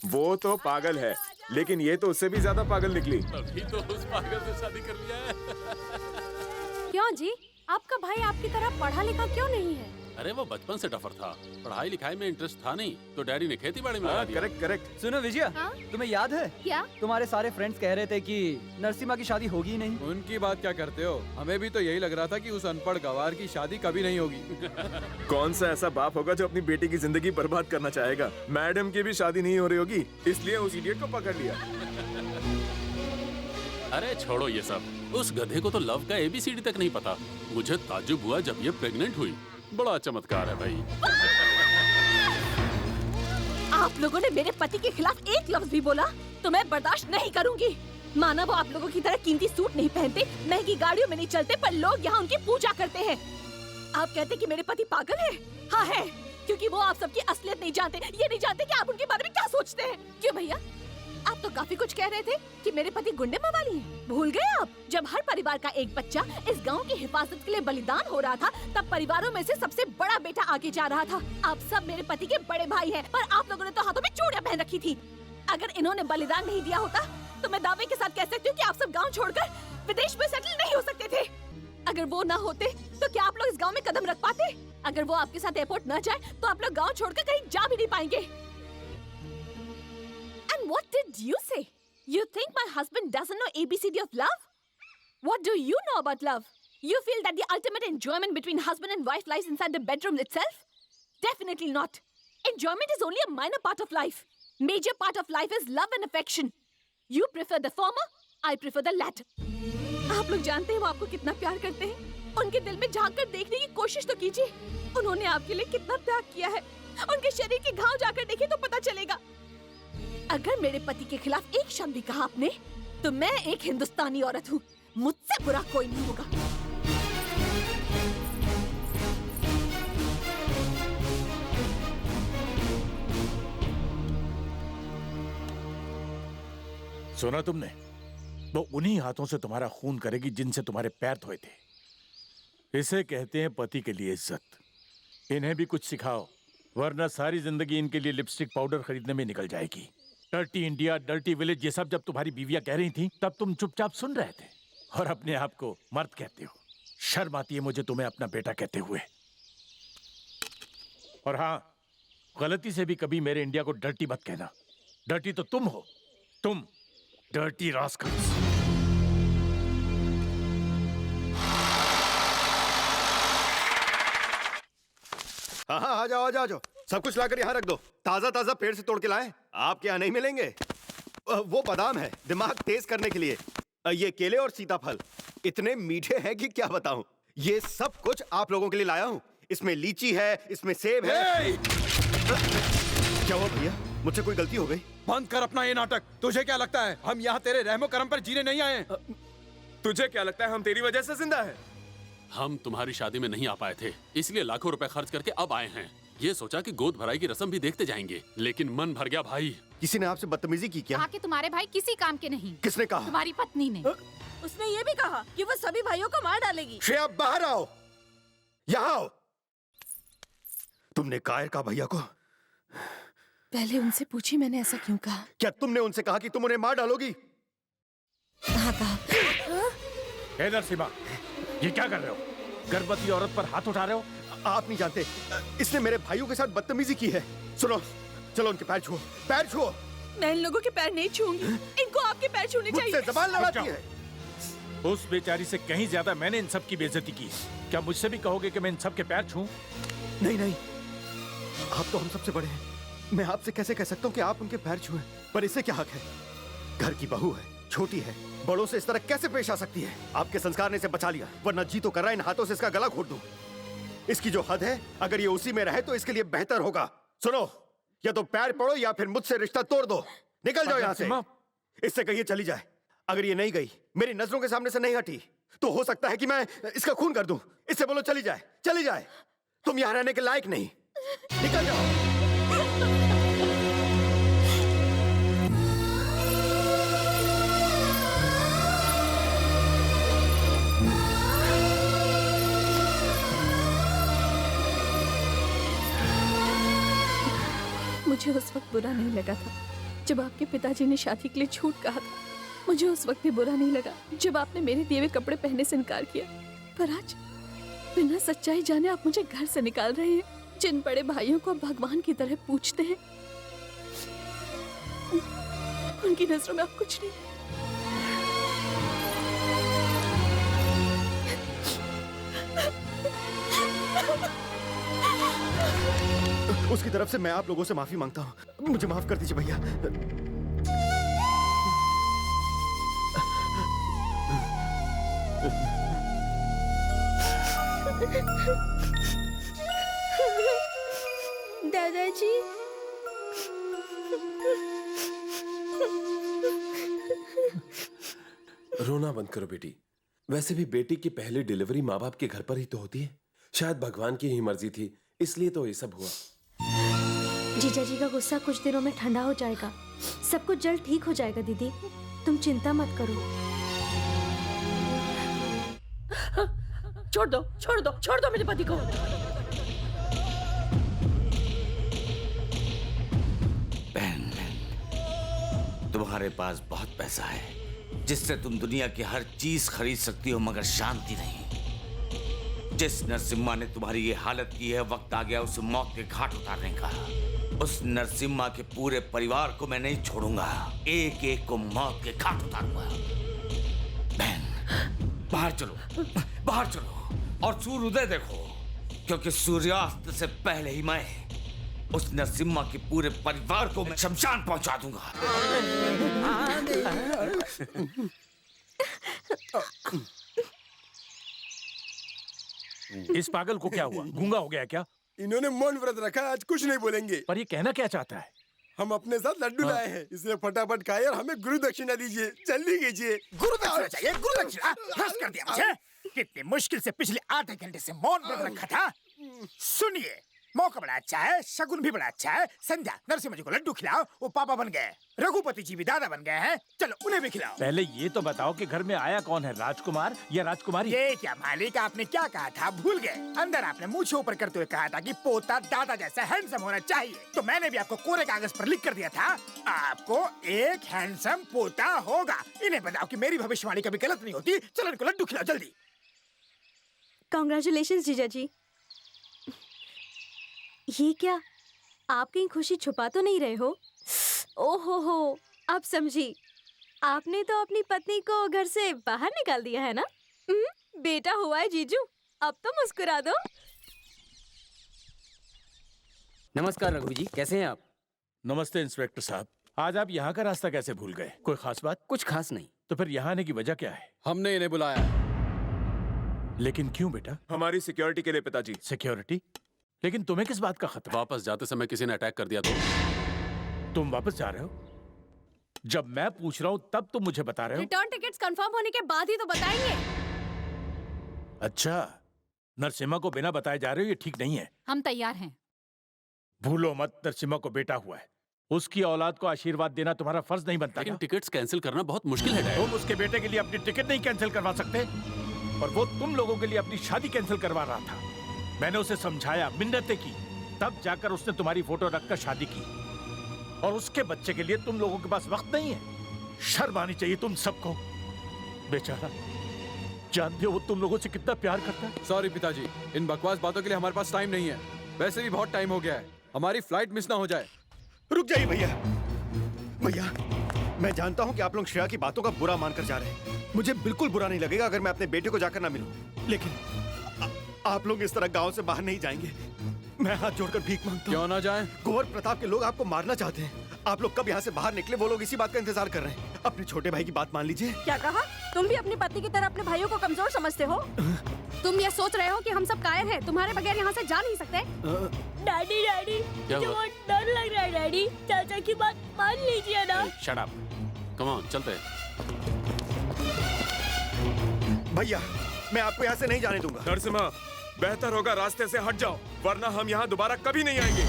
वो तो पागल है, लेकिन ये तो उससे भी ज्यादा पागल निकली। अभी तो उस पागल से शादी कर लिया है। क्यों जी? आपका भाई आपकी तरह पढ़ा लिखा क्यों नहीं है? अरे वो बचपन से टफर था, पढ़ाई लिखाई में इंटरेस्ट था नहीं, तो डैडी ने खेती बाड़ी में लगा दिया। Correct correct. सुनो विजया, तुम्हें याद है क्या? तुम्हारे सारे फ्रेंड्स कह रहे थे कि नरसिम्हा की शादी होगी ही नहीं। उनकी बात क्या करते हो? हमें भी तो यही लग रहा था कि उस अनपढ़ गवार की शादी कभी नहीं होगी। कौन सा ऐसा बाप होगा जो अपनी बेटी की जिंदगी बर्बाद करना चाहेगा? मैडम की भी शादी नहीं हो रही होगी, इसलिए उस इडियट को पकड़ लिया। अरे छोड़ो ये सब, उस गधे को तो लव का ABCD तक नहीं पता। मुझे ताज्जुब हुआ जब ये प्रेग्नेंट हुई। बड़ा चमत्कार है भाई। आप लोगों ने मेरे पति के खिलाफ एक लफ्ज भी बोला तो मैं बर्दाश्त नहीं करूंगी। माना वो आप लोगों की तरह कीमती सूट नहीं पहनते, महंगी गाड़ियों में नहीं चलते, पर लोग यहाँ उनकी पूजा करते हैं। आप कहते कि मेरे पति पागल है? हाँ है, क्योंकि वो आप सबकी असलियत नहीं जानते। ये नहीं जानते कि आप उनके बारे में क्या सोचते हैं। क्यों भैया, आप तो काफी कुछ कह रहे थे कि मेरे पति गुंडे मवाली हैं। भूल गए आप? जब हर परिवार का एक बच्चा इस गांव की हिफाजत के लिए बलिदान हो रहा था, तब परिवारों में से सबसे बड़ा बेटा आगे जा रहा था। आप सब मेरे पति के बड़े भाई हैं, पर आप लोगों ने तो हाथों में चूड़ियां पहन रखी थी। अगर इन्होंने बलिदान नहीं दिया होता तो मैं दावे के साथ कह सकती हूँ कि आप सब गाँव छोड़कर विदेश में सेटल नहीं हो सकते थे। अगर वो न होते तो क्या आप लोग इस गाँव में कदम रख पाते? अगर वो आपके साथ एयरपोर्ट न जाए तो आप लोग गाँव छोड़कर कहीं जा भी नहीं पाएंगे। And what did you say? You think my husband doesn't know ABCD of love? What do you know about love? You feel that the ultimate enjoyment between husband and wife lies inside the bedroom itself? Definitely not. Enjoyment is only a minor part of life. Major part of life is love and affection. You prefer the former, I prefer the latter. आप लोग जानते हैं वो आपको कितना प्यार करते हैं? उनके दिल में झांक कर देखने की कोशिश तो कीजिए। उन्होंने आपके लिए कितना त्याग किया है। उनके शरीर के घाव जाकर देखिए तो पता चलेगा। अगर मेरे पति के खिलाफ एक शब्द भी कहा आपने, तो मैं एक हिंदुस्तानी औरत हूँ, मुझसे बुरा कोई नहीं होगा। सुना तुमने? वो उन्हीं हाथों से तुम्हारा खून करेगी जिनसे तुम्हारे पैर धोए थे। इसे कहते हैं पति के लिए इज्जत। इन्हें भी कुछ सिखाओ, वरना सारी जिंदगी इनके लिए लिपस्टिक पाउडर खरीदने में निकल जाएगी। डर्टी इंडिया, डर्टी विलेज, ये सब जब तुम्हारी बीवियां कह रही थी तब तुम चुपचाप सुन रहे थे और अपने आप को मर्द कहते हो। शर्म आती है मुझे तुम्हें अपना बेटा कहते हुए। और हाँ, गलती से भी कभी मेरे इंडिया को डर्टी मत कहना। डर्टी तो तुम हो, तुम डर्टी रास्कल्स। हाँ हाँ, आ जाओ आ जाओ आ जाओ। सब कुछ लाकर यहाँ रख दो। ताजा ताजा पेड़ से तोड़ के लाए, आपके यहाँ नहीं मिलेंगे। वो बादाम है दिमाग तेज करने के लिए। ये केले और सीताफल इतने मीठे हैं कि क्या बताऊं। ये सब कुछ आप लोगों के लिए लाया हूँ। इसमें लीची है, इसमें सेब है। क्या हुआ भैया, मुझसे कोई गलती हो गई? बंद कर अपना ये नाटक। तुझे क्या लगता है हम यहाँ तेरे रहमो करम पर जीने नहीं आए? तुझे क्या लगता है हम तेरी वजह से जिंदा हैं? हम तुम्हारी शादी में नहीं आ पाए थे, इसलिए लाखों रुपए खर्च करके अब आए हैं। ये सोचा कि गोद भराई की रस्म भी देखते जाएंगे, लेकिन मन भर गया भाई। किसी ने आपसे बदतमीजी की क्या? कहा कि तुम्हारे भाई किसी काम के नहीं। किसने कहा? तुम्हारी पत्नी ने। उसने ये भी कहा कि वो सभी भाइयों को मार डालेगी। श्रेया, बाहर आओ, यहाँ आओ। तुमने कायर कहा भैया को? पहले उनसे पूछी मैंने ऐसा क्यों कहा। क्या तुमने उनसे कहा कि तुम उन्हें मार डालोगी? हे नरसिम्हा, ये क्या कर रहे हो? गर्भवती औरत पर हाथ उठा रहे हो? आप नहीं जानते, इसने मेरे भाइयों के साथ बदतमीजी की है। सुनो, चलो उनके पैर छुओ, पैर छुओ। मैं इन लोगों के पैर नहीं छूंगी, इनको आपके पैर छूने चाहिए। मुझसे जबान लड़ाती है। उस बेचारी से कहीं ज्यादा मैंने इन सब की बेइज्जती की। क्या मुझसे भी कहोगे कि मैं इन सब के पैर छूं? नहीं नहीं, आप तो हम सबसे बड़े हैं। मैं आपसे कैसे कह सकता हूँ कि आप उनके पैर छुएं? पर इससे क्या हक है? घर की बहू है, छोटी है, बड़ों से इस तरह कैसे पेश आ सकती है? आपके संस्कार ने इसे बचा लिया, वरना जी तो कर रहा है इन हाथों से इसका गला घोट दूं। इसकी जो हद है, अगर ये उसी में रहे तो इसके लिए बेहतर होगा। सुनो, या तो पैर पड़ो या फिर मुझसे रिश्ता तोड़ दो। निकल जाओ यहाँ से। इससे कहिए चली जाए। अगर ये नहीं गई, मेरी नजरों के सामने से नहीं हटी, तो हो सकता है कि मैं इसका खून कर दूं। इससे बोलो चली जाए, चली जाए। तुम यहाँ रहने के लायक नहीं, निकल जाओ। मुझे उस वक्त बुरा नहीं लगा था जब आपके पिताजी ने शादी के लिए झूठ कहा था। मुझे उस वक्त भी बुरा नहीं लगा जब आपने मेरे दिए हुए कपड़े पहनने से इनकार किया। पर आज बिना सच्चाई जाने आप मुझे घर से निकाल रहे हैं। जिन बड़े भाइयों को आप भगवान की तरह पूछते हैं, उनकी नजरों में आप कुछ नहीं। उसकी तरफ से मैं आप लोगों से माफी मांगता हूँ। मुझे माफ कर दीजिए भैया। दादाजी, रोना बंद करो बेटी। वैसे भी बेटी की पहली डिलीवरी माँ बाप के घर पर ही तो होती है। शायद भगवान की ही मर्जी थी, इसलिए तो ये सब हुआ। जीजा जी का गुस्सा कुछ दिनों में ठंडा हो जाएगा। सब कुछ जल्द ठीक हो जाएगा दीदी, तुम चिंता मत करो। छोड़ दो, छोड़ दो, छोड़ दो मेरे पति को। बहन, तुम्हारे पास बहुत पैसा है जिससे तुम दुनिया की हर चीज खरीद सकती हो, मगर शांति नहीं। जिस नरसिम्हा ने तुम्हारी ये हालत की है, वक्त आ गया उसे मौत के घाट उतारने का। उस नरसिम्हा के पूरे परिवार को मैं नहीं छोड़ूंगा, एक एक को मौत के घाट उतारूंगा। बहन, बाहर चलो, बाहर चलो और सूर्योदय देखो, क्योंकि सूर्यास्त से पहले ही मैं उस नरसिम्हा के पूरे परिवार को मैं शमशान पहुंचा दूंगा। इस पागल को क्या हुआ? गूंगा हो गया क्या? इन्होंने मौन व्रत रखा, आज कुछ नहीं बोलेंगे। पर ये कहना क्या चाहता है? हम अपने साथ लड्डू लाए हैं, इसलिए फटाफट खाइए और हमें गुरु दक्षिणा दीजिए। जल्दी कीजिए। गुरु दक्षिणा चाहिए? गुरु दक्षिणा बस कर दिया मुझे। कितनी मुश्किल से पिछले आधे घंटे से मौन व्रत रखा था। सुनिए, मौका बड़ा अच्छा है, शगुन भी बड़ा अच्छा है। संध्या, नरसिम्हा जी को लड्डू खिलाओ, वो पापा बन गए। रघुपति जी भी दादा बन गए हैं, चलो उन्हें भी खिलाओ। पहले ये तो बताओ कि घर में आया कौन है, राजकुमार या राजकुमारी? ये क्या मालिक, आपने क्या कहा था भूल गए? अंदर आपने मुंह ऊपर करते हुए कहा था कि पोता दादा जैसा हैंडसम होना चाहिए, तो मैंने भी आपको कोरे कागज पर लिख कर दिया था, आपको एक हैंडसम पोता होगा। इन्हें बताओ कि मेरी भविष्यवाणी कभी गलत नहीं होती। चलो इनको लड्डू खिलाओ जल्दी। कांग्रेचुलेशंस जीजा जी। ये क्या, आप कहीं खुशी छुपा तो नहीं रहे हो? ओहो, अब समझी। आपने तो अपनी पत्नी को घर से बाहर निकाल दिया है ना? बेटा हुआ है जीजू, अब तो मुस्कुरा दो। नमस्कार रघु जी, कैसे हैं आप? नमस्ते इंस्पेक्टर साहब। आज आप यहाँ का रास्ता कैसे भूल गए? कोई खास बात? कुछ खास नहीं। तो फिर यहाँ आने की वजह क्या है? हमने इन्हें बुलाया है। लेकिन क्यों बेटा? हमारी सिक्योरिटी के लिए पिताजी। सिक्योरिटी? लेकिन तुम्हें किस बात का खतरा? वापस जाते समय किसी ने अटैक कर दिया तो? तुम वापस जा रहे हो? जब मैं पूछ रहा हूँ तब तुम मुझे बता रहे हो? रिटर्न टिकट्स कंफर्म होने के बाद ही तो बताएंगे। अच्छा, नरसिम्हा को बिना बताए जा रहे हो, ये ठीक नहीं है। हम तैयार हैं। भूलो मत, नरसिम्हा को बेटा हुआ है, उसकी औलाद को आशीर्वाद देना तुम्हारा फर्ज नहीं बनता? लेकिन टिकट्स कैंसिल करना बहुत मुश्किल है डैड। तुम उसके बेटे के लिए अपनी टिकट नहीं कैंसिल करवा सकते, और वो तुम लोगों के लिए अपनी शादी कैंसिल करवा रहा था। मैंने उसे समझाया, मिन्नतें की, तब जाकर उसने तुम्हारी फोटो रखकर शादी की। और उसके बच्चे के लिए तुम लोगों के पास वक्त नहीं है। शर्म आनी चाहिए तुम सबको। बेचारा, जानते हो वो तुम लोगों से कितना प्यार करता है। सॉरी पिताजी, इन बकवास बातों के लिए हमारे पास टाइम नहीं है। वैसे भी बहुत टाइम हो गया है, हमारी फ्लाइट मिस ना हो जाए। रुक जाइए भैया। भैया, मैं जानता हूँ कि आप लोग श्रेया की बातों का बुरा मानकर जा रहे हैं। मुझे बिल्कुल बुरा नहीं लगेगा अगर मैं अपने बेटे को जाकर ना मिलूं, लेकिन आप लोग इस तरह गांव से बाहर नहीं जाएंगे। मैं हाथ जोड़कर भीख मांगता हूँ। क्यों ना जाएं? कुंवर प्रताप के लोग आपको मारना चाहते हैं। आप लोग कब यहाँ से बाहर निकले, वो लोग इसी बात का इंतजार कर रहे हैं। अपने छोटे भाई की बात मान लीजिए। क्या कहा? तुम भी अपनी पत्नी की तरह अपने भाइयों को कमजोर समझते हो? तुम ये सोच रहे हो कि हम सब कायर हैं, तुम्हारे बगैर यहाँ से जा नहीं सकते? डैडी डैडी, क्या मुझे हुआ? बहुत डर लग रहा है डैडी। चाचा की बात मान लीजिए ना। Shut up. कम ऑन चलते हैं। भैया मैं आपको यहाँ से नहीं जाने दूंगा। नरसिम्हा, बेहतर होगा रास्ते से हट जाओ, वरना हम यहाँ दोबारा कभी नहीं आएंगे।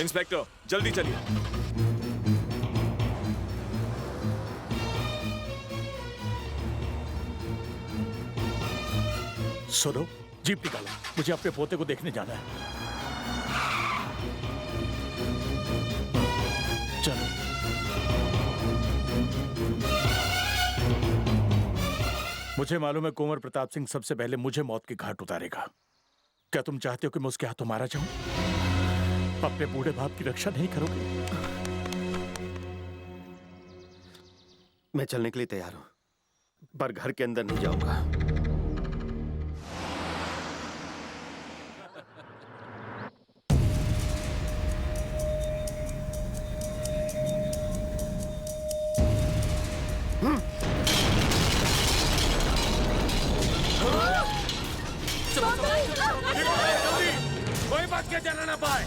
इंस्पेक्टर जल्दी चलिए। सुनो, जीप निकालो, मुझे अपने पोते को देखने जाना है। चलो। मुझे मालूम है कुंवर प्रताप सिंह सबसे पहले मुझे मौत के घाट उतारेगा। क्या तुम चाहते हो कि मैं उसके हाथों मारा जाऊं? अपने बूढ़े बाप की रक्षा नहीं करोगे? मैं चलने के लिए तैयार हूं, पर घर के अंदर नहीं जाऊंगा। कोई बात क्या जाना ना पाए।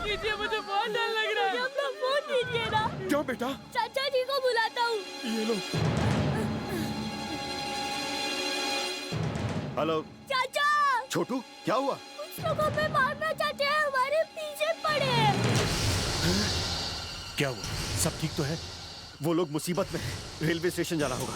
कीजिए, मुझे बहुत डर लग रहा है। अपना फोन दीजिए ना। क्यों बेटा? चाचा जी को बुलाता हूँ। ये लो। हेलो चाचा। छोटू, क्या हुआ? कुछ लोग हमें मारना चाहते हैं, हमारे पीछे पड़े हैं। क्या हुआ? सब ठीक तो है? वो लोग मुसीबत में हैं। रेलवे स्टेशन जाना होगा।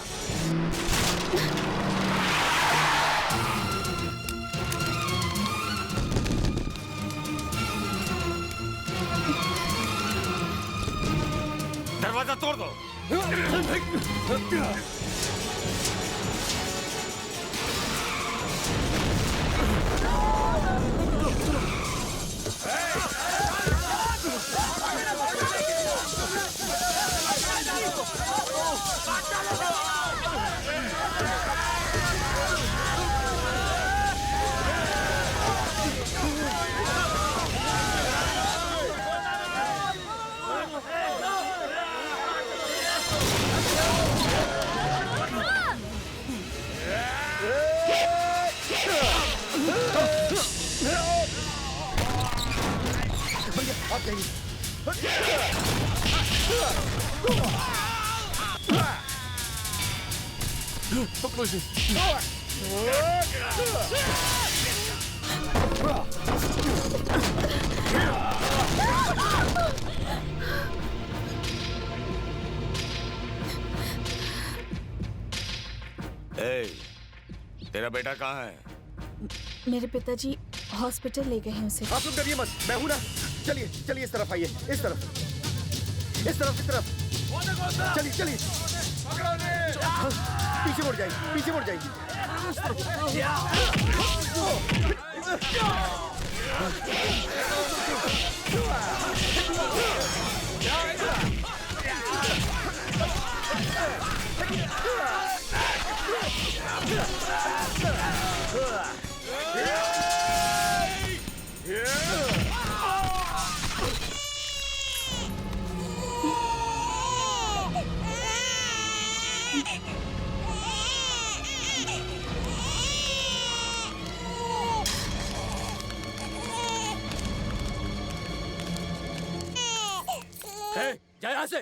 दरवाजा तोड़ दो। आप जाइए। पकड़ो इसे। तेरा बेटा कहाँ है? मेरे पिताजी हॉस्पिटल ले गए हैं उसे। आप लोग डरिए मत, मैं हूं ना। चलिए चलिए, इस तरफ आइए, इस तरफ, इस तरफ, इस तरफ। चलिए चलिए, पीछे मुड़ जाइए, पीछे मुड़ जाइए। जा यहाँ से।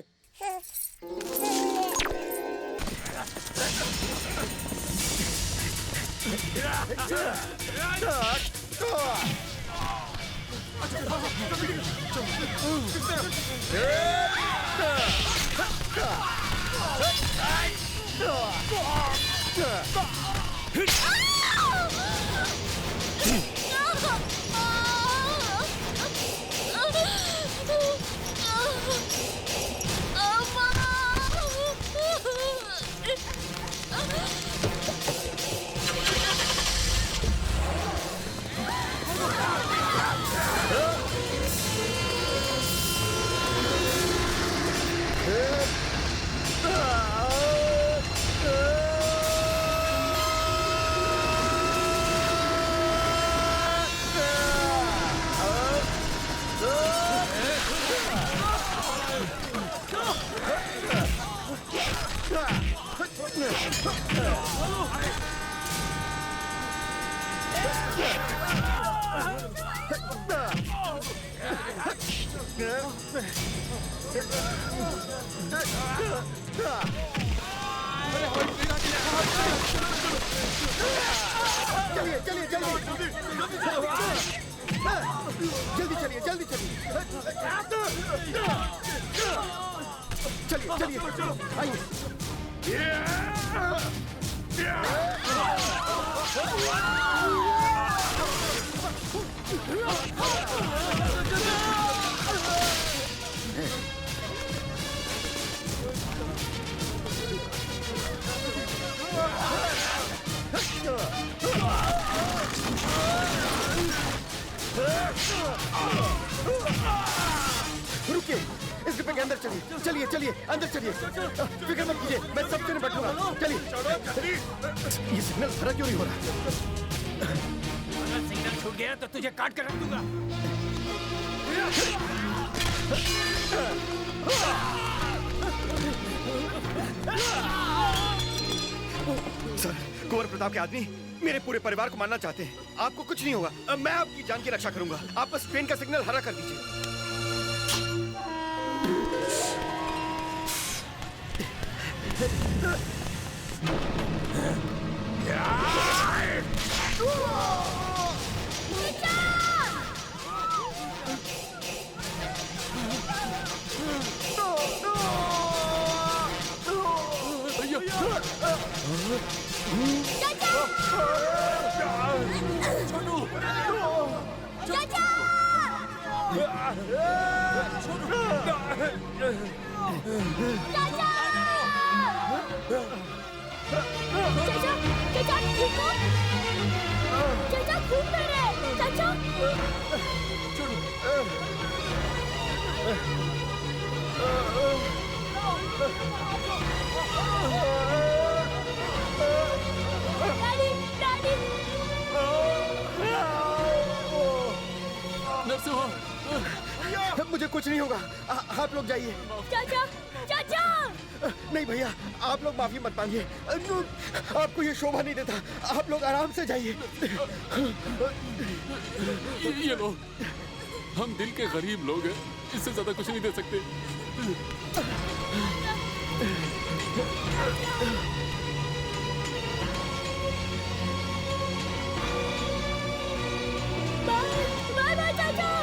चलिए चलिए जल्दी जल्दी चलिए जल्दी चलिए चलिए चलिए आइए रुकिए, इस डिब्बे के अंदर चलिए चलिए चलिए अंदर चलिए। फिक्र मत कीजिए, मैं सबसे निपटूंगा। चलिए। ये सिग्नल हरा क्यों नहीं हो रहा? अगर सिग्नल छूट गया तो तुझे काट कर रख दूंगा। सर, कुंवर प्रताप के आदमी मेरे पूरे परिवार को मारना चाहते हैं। आपको कुछ नहीं होगा, मैं आपकी जान की रक्षा करूंगा। आप बस ट्रेन का सिग्नल हरा कर दीजिए। मुझे कुछ नहीं होगा, आप लोग जाइए। चाचा चाचा नहीं भैया, आप लोग माफी मत मांगिए, आपको ये शोभा नहीं देता। आप लोग आराम से जाइए। ये लो, हम दिल के गरीब लोग हैं, इससे ज्यादा कुछ नहीं दे सकते। बाय बाय चाचा।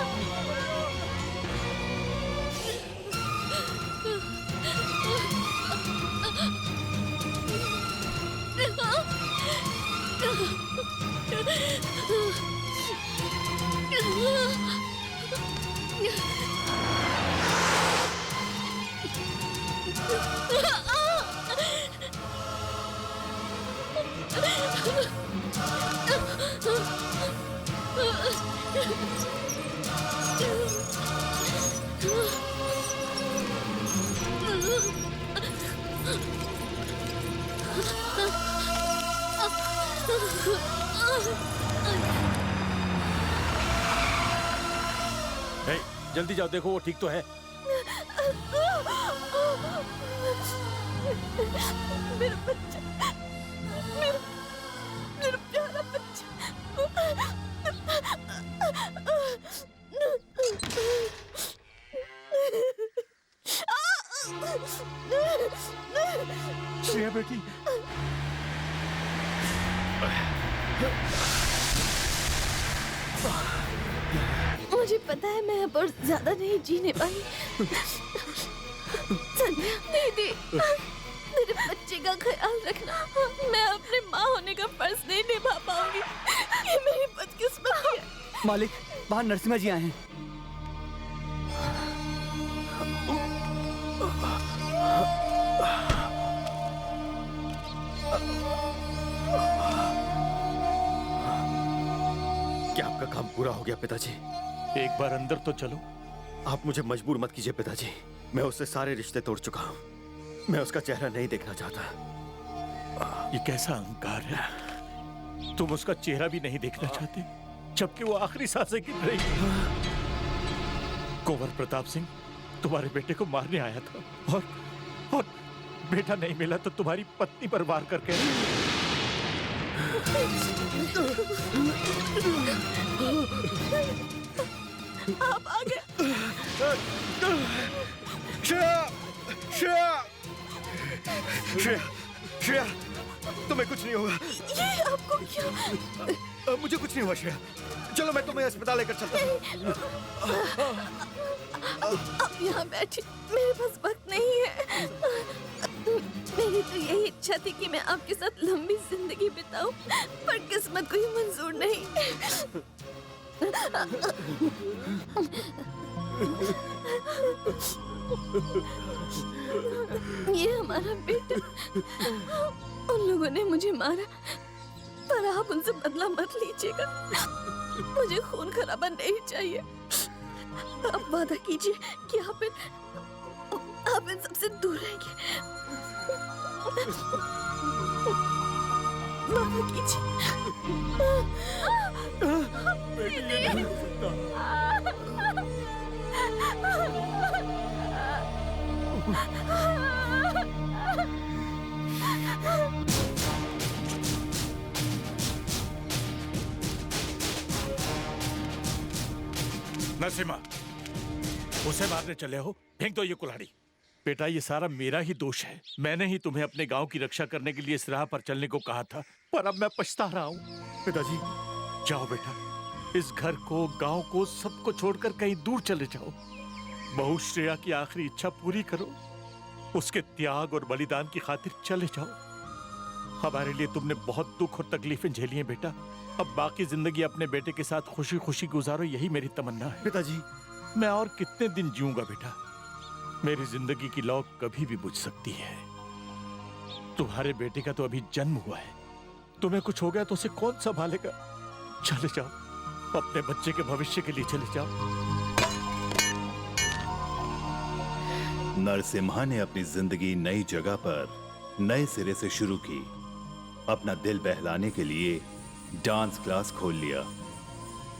हे, जल्दी जाओ, देखो वो ठीक तो है। मेरा बच्चा, मेरा प्यारा बच्चा। श्रेया बेटी, मुझे पता है मैं अब और ज्यादा नहीं जीने पाई। संध्या दीदी, मेरे बच्चे का ख्याल रखना। मैं अपने माँ होने का फर्ज नहीं निभा पाऊंगी, ये मेरी बदकिस्मती है। मालिक, बाहर नरसिम्हा जी आए हैं। क्या आपका काम पूरा हो गया पिताजी? एक बार अंदर तो चलो। आप मुझे मजबूर मत कीजिए पिताजी, मैं उससे सारे रिश्ते तोड़ चुका हूँ। मैं उसका चेहरा नहीं देखना चाहता। ये कैसा अहंकार है, तुम उसका चेहरा भी नहीं देखना चाहते, जबकि वो आखिरी सांसें गिन रही। कुंवर प्रताप सिंह तुम्हारे बेटे को मारने आया था, और बेटा नहीं मिला तो तुम्हारी पत्नी पर वार करके आप आ गए। श्रेया, श्रेया, श्रेया, श्रेया, तुम्हें कुछ नहीं होगा। ये आपको क्या? मुझे कुछ नहीं हुआ श्रेया। चलो मैं तुम्हें अस्पताल लेकर चलता हूँ। अब यहाँ बैठे, मेरे पास वक्त नहीं है। मेरी तो यही इच्छा थी कि मैं आपके साथ लंबी जिंदगी बिताऊं, पर किस्मत को ये मंजूर नहीं। ये हमारा बेटा, उन लोगों ने मुझे मारा, पर आप उनसे बदला मत लीजिएगा। मुझे खून खराबा नहीं चाहिए। आप वादा कीजिए कि आप इन सबसे दूर रहेंगे। वादा कीजिए। नरसिम्हा, उसे मारने चले हो? फेंक दो ये कुल्हाड़ी। बेटा, ये सारा मेरा ही दोष है। मैंने ही तुम्हें अपने गांव की रक्षा करने के लिए इस राह पर चलने को कहा था, पर अब मैं पछता रहा हूँ। पिताजी, जाओ बेटा, इस घर को, गांव को, सबको छोड़कर कहीं दूर चले जाओ। बहू श्रेया की आखिरी इच्छा पूरी करो। उसके त्याग और बलिदान की खातिर चले जाओ। हमारे लिए तुमने बहुत दुख और तकलीफें झेली हैं बेटा। अब बाकी जिंदगी अपने बेटे के साथ खुशी खुशी गुजारो, यही मेरी तमन्ना है। पिताजी, मैं और कितने दिन जीऊंगा बेटा? मेरी जिंदगी की लौ कभी भी बुझ सकती है। तुम्हारे बेटे का तो अभी जन्म हुआ है। तुम्हें कुछ हो गया तो उसे कौन संभालेगा? चले जाओ, अपने बच्चे के भविष्य के लिए चले जाओ। नरसिम्हा ने अपनी जिंदगी नई जगह पर नए सिरे से शुरू की। अपना दिल बहलाने के लिए डांस क्लास खोल लिया।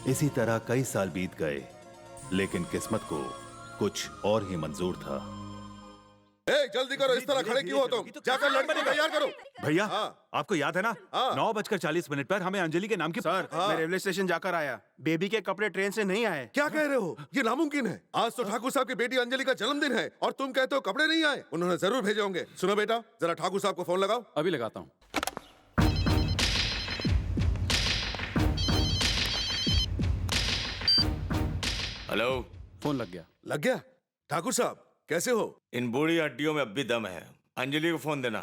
इसी तरह कई साल बीत गए, लेकिन किस्मत को कुछ और ही मंजूर था। जल्दी करो, इस तरह खड़े क्यों हो तुम? जाकर लड़ने तैयार करो। भैया, आपको याद है ना, 9:40 पर हमें अंजलि के नाम की। सर, मैं रेलवे स्टेशन जाकर आया। बेबी के कपड़े ट्रेन से नहीं आए। क्या कह रहे हो? ये नामुमकिन है। आज तो ठाकुर साहब की बेटी अंजलि का जन्मदिन है और तुम कहते हो कपड़े नहीं आए। उन्होंने जरूर भेजे होंगे। सुनो बेटा, जरा ठाकुर साहब को फोन लगाओ। अभी लगाता हूँ। हेलो। फोन लग गया। लग गया? ठाकुर साहब कैसे हो? इन बूढ़ी हड्डियों में अब भी दम है। अंजलि को फोन देना।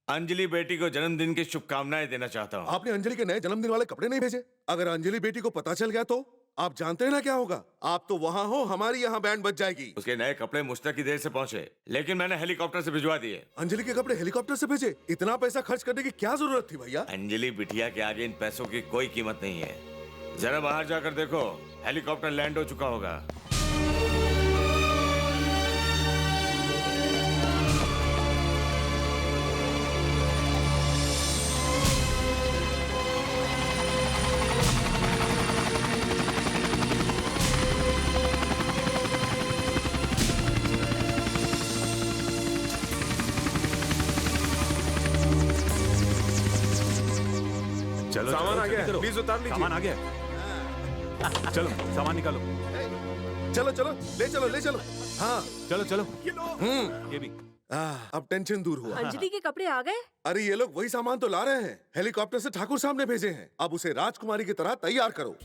अंजलि बेटी को जन्मदिन की शुभकामनाएं देना चाहता हूँ। आपने अंजलि के नए जन्मदिन वाले कपड़े नहीं भेजे? अगर अंजलि बेटी को पता चल गया तो आप जानते हैं ना क्या होगा? आप तो वहाँ हो, हमारी यहाँ बैंड बज जाएगी। उसके नए कपड़े मुझ तक की देर से पहुँचे, लेकिन मैंने हेलीकॉप्टर से भिजवा दिए। अंजलि के कपड़े हेलीकॉप्टर से भेजे? इतना पैसा खर्च करने की क्या जरूरत थी भैया? अंजलि बिटिया के आगे इन पैसों की कोई कीमत नहीं है। जरा बाहर जाकर देखो, हेलीकॉप्टर लैंड हो चुका होगा। चलो, सामान आ गया है, प्लीज उतार लीजिए। सामान आ गया। चलो, सामान निकालो। चलो चलो, ले चलो ले चलो। हाँ चलो चलो। ये भी। अब टेंशन दूर हुआ। अंजलि के कपड़े आ गए? अरे ये लोग वही सामान तो ला रहे हैं। हेलीकॉप्टर से ठाकुर साहब ने भेजे हैं। अब उसे राजकुमारी की तरह तैयार करो।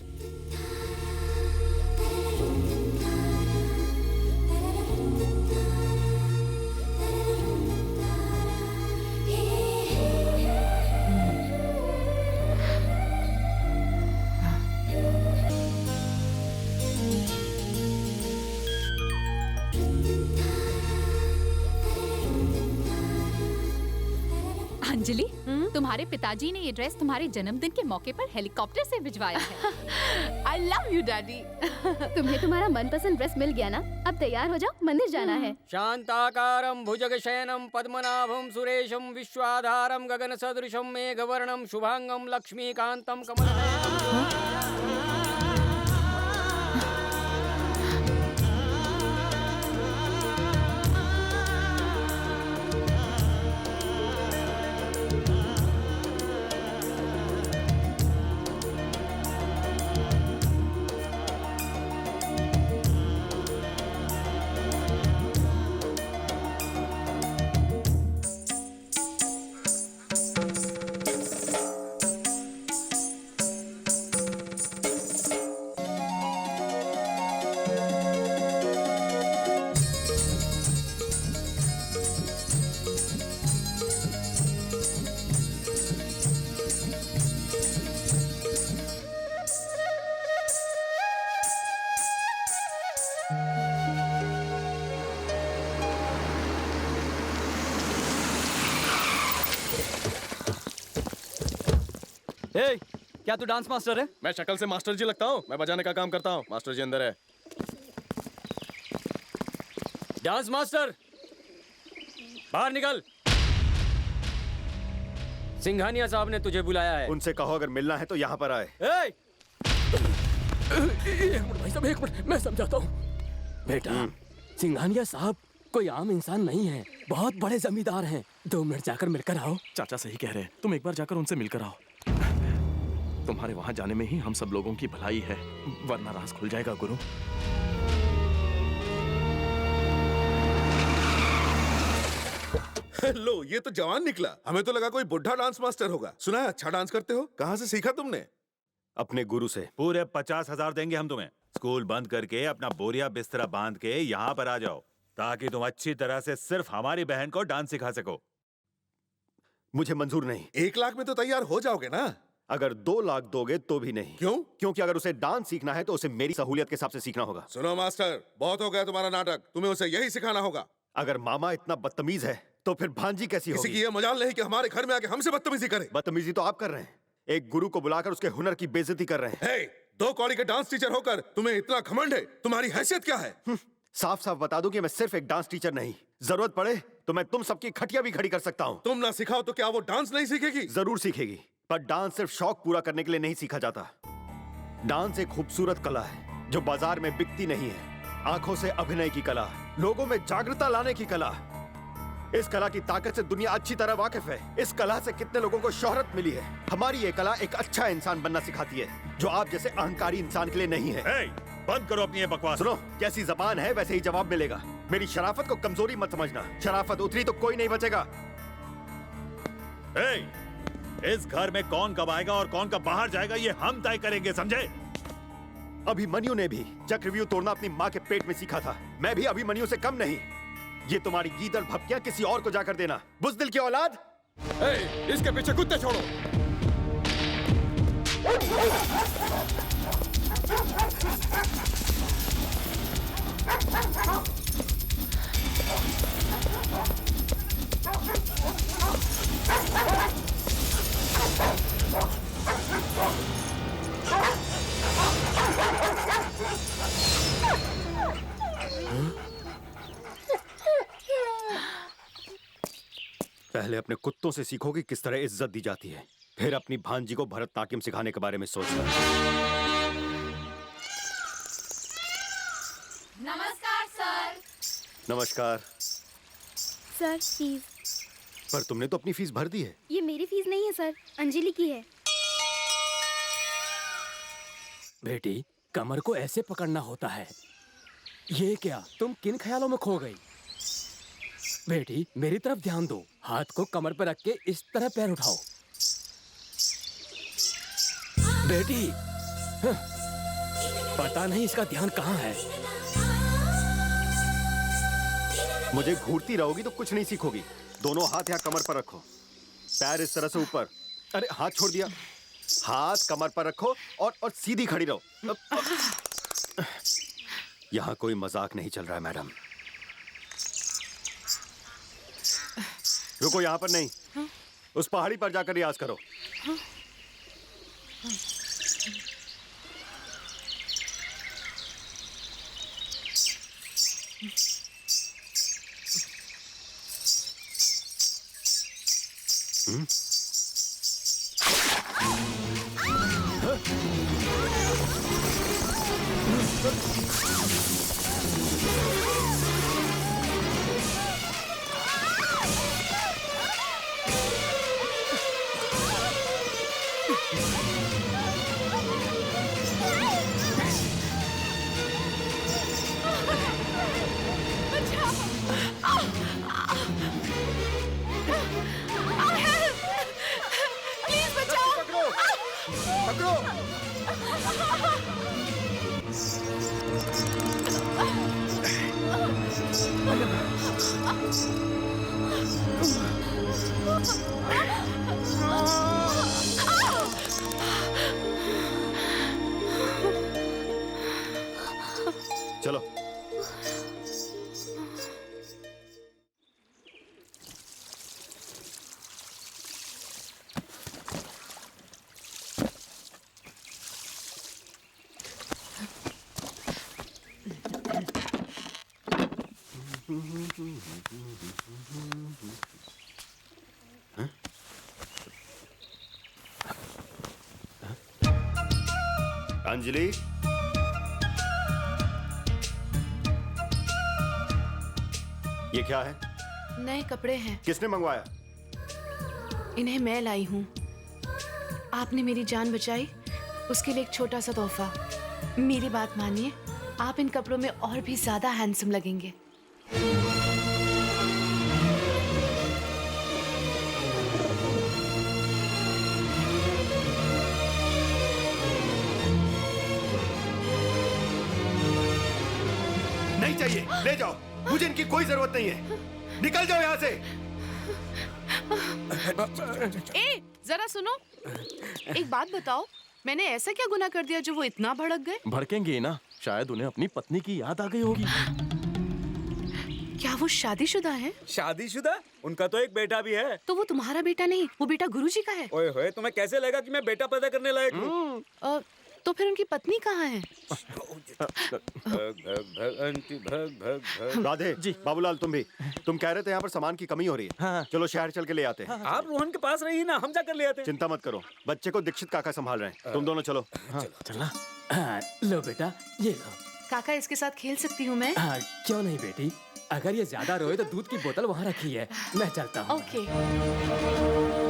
अंजलि, तुम्हारे पिताजी ने ये ड्रेस तुम्हारे जन्मदिन के मौके पर हेलीकॉप्टर से भिजवाया है। I love you, Daddy. तुम्हें तुम्हारा मनपसंद ड्रेस मिल गया ना? अब तैयार हो जाओ, मंदिर जाना है। शांताकारं भुजगशयनं पद्मनाभं सुरेशं विश्वाधारं गगनसदृशं मेघवर्णं शुभांगं लक्ष्मीकान्तं कमलनयनं। ए, क्या तू डांस मास्टर है? मैं शक्ल से मास्टर जी लगता हूँ। मैं बजाने का काम करता हूँ। मास्टर जी अंदर है। डांस मास्टर, बाहर निकल। सिंघानिया साहब ने तुझे बुलाया है। उनसे कहो अगर मिलना है तो यहाँ पर आए। एक मिनट भाई साहब, एक मिनट, मैं समझाता हूँ। बेटा, सिंघानिया साहब कोई आम इंसान नहीं है, बहुत बड़े जमींदार हैं। 2 मिनट जाकर मिलकर आओ। चाचा सही कह रहे हैं, तुम एक बार जाकर उनसे मिलकर आओ। तुम्हारे वहां जाने में ही हम सब लोगों की भलाई है, वरना राज खुल जाएगा गुरु। लो, ये तो जवान निकला। हमें तो लगा कोई बुढ़ा डांस मास्टर होगा। सुना है अच्छा डांस करते हो? कहाँ से सीखा तुमने? अपने गुरु से। पूरे 50,000 देंगे हम तुम्हें। स्कूल बंद करके अपना बोरिया बिस्तरा बांध के यहाँ पर आ जाओ, ताकि तुम अच्छी तरह से सिर्फ हमारी बहन को डांस सिखा सको। मुझे मंजूर नहीं। 1 लाख में तो तैयार हो जाओगे ना? अगर 2 लाख दोगे तो भी नहीं। क्यों? क्योंकि अगर उसे डांस सीखना है तो उसे मेरी सहूलियत के हिसाब से सीखना होगा। सुनो मास्टर, बहुत हो गया तुम्हारा नाटक। तुम्हें उसे यही सिखाना होगा। अगर मामा इतना बदतमीज है तो फिर भांजी कैसी होगी? किसी की ये मजाल नहीं कि हमारे घर में आके हमसे बदतमीजी करे। बदतमीजी तो आप कर रहे हैं। एक गुरु को बुलाकर उसके हुनर की बेइज्जती कर रहे हैं। हे, 2 कौड़ी के डांस टीचर होकर तुम्हें इतना घमंड है? तुम्हारी हैसियत क्या है? साफ साफ बता दूं कि मैं सिर्फ एक डांस टीचर नहीं, जरूरत पड़े तो मैं तुम सबकी खटिया भी खड़ी कर सकता हूँ। तुम ना सिखाओ तो क्या वो डांस नहीं सीखेगी? जरूर सीखेगी, पर डांस सिर्फ शौक पूरा करने के लिए नहीं सीखा जाता। डांस एक खूबसूरत कला है जो बाजार में बिकती नहीं है। आंखों से अभिनय की कला, लोगों में जागरूकता लाने की कला। इस कला की ताकत से दुनिया अच्छी तरह वाकिफ है। इस कला से कितने लोगों को शोहरत मिली है। हमारी ये कला एक अच्छा इंसान बनना सिखाती है, जो आप जैसे अहंकारी इंसान के लिए नहीं है। बंद करो अपनी ये बकवास। सुनो, जैसी जबान है वैसे ही जवाब मिलेगा। मेरी शराफत को कमजोरी मत समझना। शराफत उतरी तो कोई नहीं बचेगा। इस घर में कौन कब आएगा और कौन कब बाहर जाएगा ये हम तय करेंगे, समझे? अभिमन्यु ने भी चक्रव्यूह तोड़ना अपनी माँ के पेट में सीखा था। मैं भी अभिमन्यु से कम नहीं। ये तुम्हारी गीदड़ भपकियां किसी और को जाकर देना। बुज़दिल की औलाद। इसके पीछे कुत्ते छोड़ो। पहले अपने कुत्तों से सीखो कि किस तरह इज्जत दी जाती है, फिर अपनी भांजी को भरतनाट्यम सिखाने के बारे में सोचना। नमस्कार सर। नमस्कार। Sir fees. पर तुमने तो अपनी फीस भर दी है। ये मेरी फीस नहीं है सर, अंजलि की है। बेटी, कमर को ऐसे पकड़ना होता है। ये क्या, तुम किन ख्यालों में खो गई? बेटी, मेरी तरफ ध्यान दो। हाथ को कमर पर रख के इस तरह पैर उठाओ। बेटी, पता नहीं इसका ध्यान कहाँ है। मुझे घूरती रहोगी तो कुछ नहीं सीखोगी। दोनों हाथ यहाँ कमर पर रखो, पैर इस तरह से ऊपर। अरे हाथ छोड़ दिया। हाथ कमर पर रखो और सीधी खड़ी रहो। यहाँ कोई मजाक नहीं चल रहा है मैडम। रुको, यहाँ पर नहीं, उस पहाड़ी पर जाकर रियाज करो। चलो अंजलि, ये क्या है? नए कपड़े हैं। किसने मंगवाया? इन्हें मैं लाई हूँ। आपने मेरी जान बचाई, उसके लिए एक छोटा सा तोहफा। मेरी बात मानिए, आप इन कपड़ों में और भी ज्यादा हैंडसम लगेंगे। नहीं चाहिए, ले जाओ। मुझे इनकी कोई जरूरत नहीं है। निकल जाओ यहाँ से। ए, जरा सुनो। एक बात बताओ, मैंने ऐसा क्या गुनाह कर दिया जो वो इतना भड़क गए? भड़केंगे ना, शायद उन्हें अपनी पत्नी की याद आ गई होगी। क्या वो शादीशुदा है? शादीशुदा? उनका तो एक बेटा भी है। तो वो तुम्हारा बेटा नहीं, वो बेटा गुरुजी का है। ओए होए, तुम्हें कैसे लगा कि मैं बेटा पैदा करने लायक हूँ? तो फिर उनकी पत्नी कहाँ है? राधे जी, बाबूलाल तुम भी। तुम कह रहे थे यहाँ पर सामान की कमी हो रही है। हाँ। चलो शहर चल के ले आते हैं। आप रोहन के पास रहिए ना, हम जाकर ले आते हैं। चिंता मत करो, बच्चे को दीक्षित काका संभाल रहे हैं। तुम दोनों चलो। चलना। लो बेटा, ये लो। काका, इसके साथ खेल सकती हूँ मैं? क्यों नहीं बेटी, अगर ये ज्यादा रोए तो दूध की बोतल वहाँ रखी है, मैं चलता हूँ। ओके।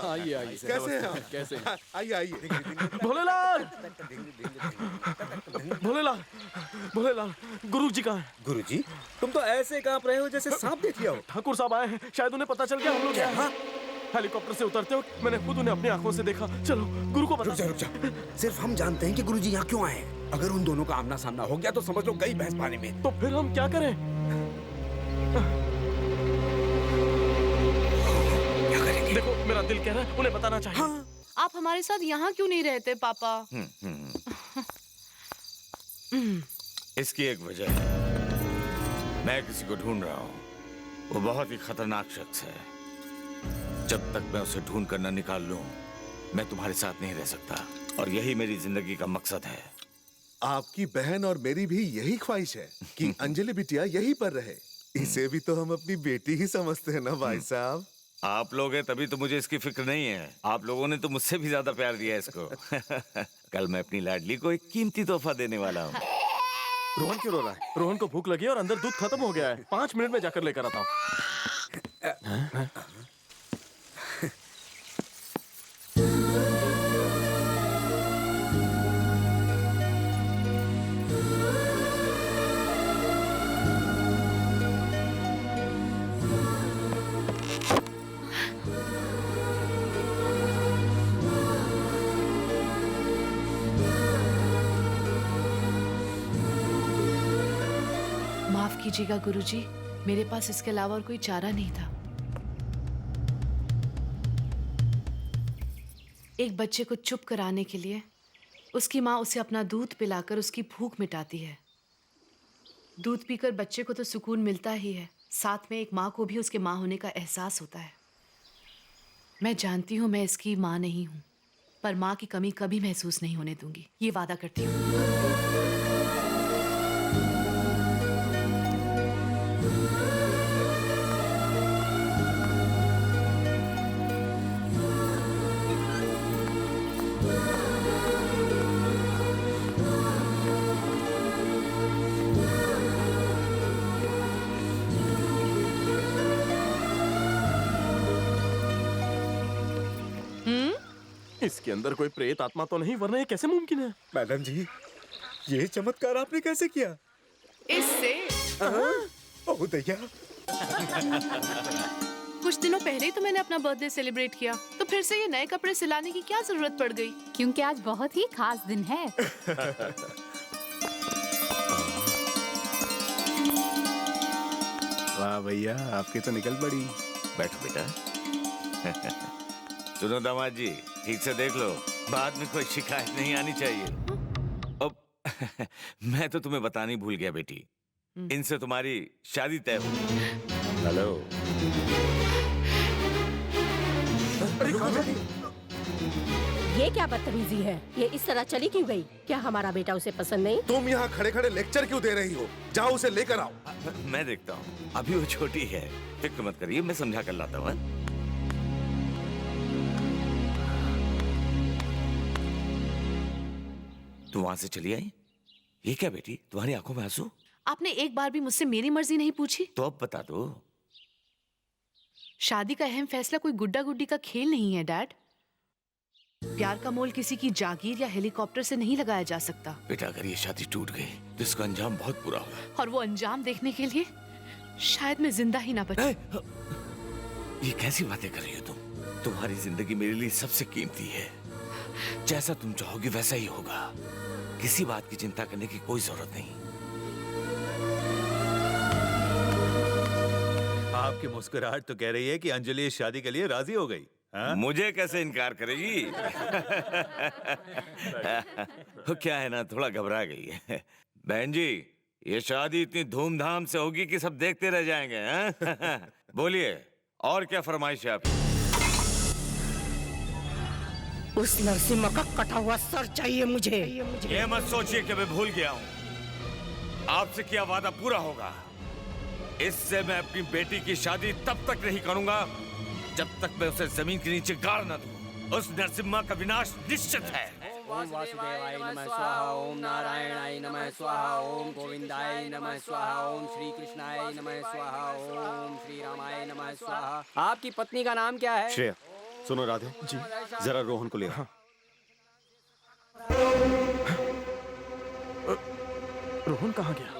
आइए आइए। कैसे हैं आप? कैसे? आइए आइए। भोलेलाल, भोलेलाल, भोलेलाल, गुरुजी कहाँ है? गुरुजी, तुम तो ऐसे कांप रहे हो जैसे सांप देख लिया हो। ठाकुर साहब आए हैं, शायद उन्हें पता चल गया हम लोग यहाँ। हेलीकॉप्टर से उतरते हो, मैंने खुद उन्हें अपनी आंखों से देखा। चलो गुरु को बता। रुक जा। सिर्फ हम जानते हैं कि गुरुजी यहाँ क्यों आए। अगर उन दोनों का आमना सामना हो गया तो समझ लो गई भैंस पानी में। तो फिर हम क्या करें? देखो, मेरा दिल कह रहा है उन्हें बताना चाहिए। हाँ। आप हमारे साथ यहाँ क्यों नहीं रहते पापा? इसकी एक वजह है। मैं किसी को ढूंढ रहा हूँ। वो बहुत ही खतरनाक शख्स है। जब तक मैं उसे ढूंढ कर न निकाल लूं, मैं तुम्हारे साथ नहीं रह सकता। और यही मेरी जिंदगी का मकसद है। आपकी बहन और मेरी भी यही ख्वाहिश है कि अंजलि बिटिया यहीं पर रहे। इसे भी तो हम अपनी बेटी ही समझते हैं ना भाई साहब। आप लोग हैं तभी तो मुझे इसकी फिक्र नहीं है। आप लोगों ने तो मुझसे भी ज्यादा प्यार दिया इसको। कल मैं अपनी लाडली को एक कीमती तोहफा देने वाला हूँ। रोहन क्यों रो रहा है? रोहन को भूख लगी है और अंदर दूध खत्म हो गया है। 5 मिनट में जाकर लेकर आता हूँ। माफ कीजिएगा गुरुजी, मेरे पास इसके अलावा और कोई चारा नहीं था। एक बच्चे को चुप कराने के लिए उसकी माँ उसे अपना दूध पिलाकर उसकी भूख मिटाती है। दूध पीकर बच्चे को तो सुकून मिलता ही है, साथ में एक माँ को भी उसके माँ होने का एहसास होता है। मैं जानती हूँ मैं इसकी माँ नहीं हूँ, पर माँ की कमी कभी महसूस नहीं होने दूंगी, ये वादा करती हूँ। इसके अंदर कोई प्रेत आत्मा तो नहीं, वरना ये कैसे मुमकिन है? मैडम जी, ये चमत्कार आपने कैसे किया? इससे ओह दैया। कुछ दिनों पहले ही तो मैंने अपना बर्थडे सेलिब्रेट किया, तो फिर से ये नए कपड़े सिलाने की क्या जरूरत पड़ गई? क्योंकि आज बहुत ही खास दिन है। वाह भैया, आपकी तो निकल पड़ी। बैठो बेटा। सुनो दामाद जी, ठीक से देख लो, बाद में कोई शिकायत नहीं आनी चाहिए। अब मैं तो तुम्हें बताना ही भूल गया बेटी, इनसे तुम्हारी शादी तय हुई। हेलो। ये क्या बदतमीजी है? ये इस तरह चली क्यों गई? क्या हमारा बेटा उसे पसंद नहीं? तुम यहाँ खड़े खड़े लेक्चर क्यों दे रही हो? जाओ उसे लेकर आओ। मैं देखता हूँ, अभी वो छोटी है, फिक्र मत करिए, मैं समझा कर लाता हूँ। तू वहां से चली आई? ये क्या बेटी, तुम्हारी आंखों में आंसू? आपने एक बार भी मुझसे मेरी मर्जी नहीं पूछी? तो अब बता दो। शादी का अहम फैसला कोई गुड्डा गुड्डी का खेल नहीं है डैड। प्यार का मोल किसी की जागीर या हेलीकॉप्टर से नहीं लगाया जा सकता। बेटा, अगर ये शादी टूट गई तो इसका अंजाम बहुत बुरा होगा। और वो अंजाम देखने के लिए शायद मैं जिंदा ही ना बचूं। ये कैसी बातें कर रही हो तुम? तुम्हारी जिंदगी मेरे लिए सबसे कीमती है। जैसा तुम चाहोगी वैसा ही होगा। किसी बात की चिंता करने की कोई जरूरत नहीं। आपकी मुस्कुराहट तो कह रही है कि अंजलि इस शादी के लिए राजी हो गई। हाँ? मुझे कैसे इनकार करेगी? वो क्या है ना, थोड़ा घबरा गई है। बहन जी, ये शादी इतनी धूमधाम से होगी कि सब देखते रह जाएंगे। हाँ? बोलिए, और क्या फरमाइश है आपकी? उस नरसिम्हा का कटा हुआ सर चाहिए मुझे। ये मत सोचिए कि मैं भूल गया हूँ। आपसे किया वादा पूरा होगा। इससे मैं अपनी बेटी की शादी तब तक नहीं करूंगा जब तक मैं उसे जमीन के नीचे गाड़ न दूं। उस नरसिम्हा का विनाश निश्चित है। ओम वासुदेवाय नमः स्वाहा, ओम नारायणाय नमः स्वाहा, ओम गोविंदाय नमः स्वाहा, ओम श्री कृष्णाय नमः स्वाहा, ओम श्री रामाय नमः स्वाहा। आपकी पत्नी का नाम क्या है? श्रेया। सुनो राधे जी, जरा रोहन को ले आओ। रोहन कहाँ गया?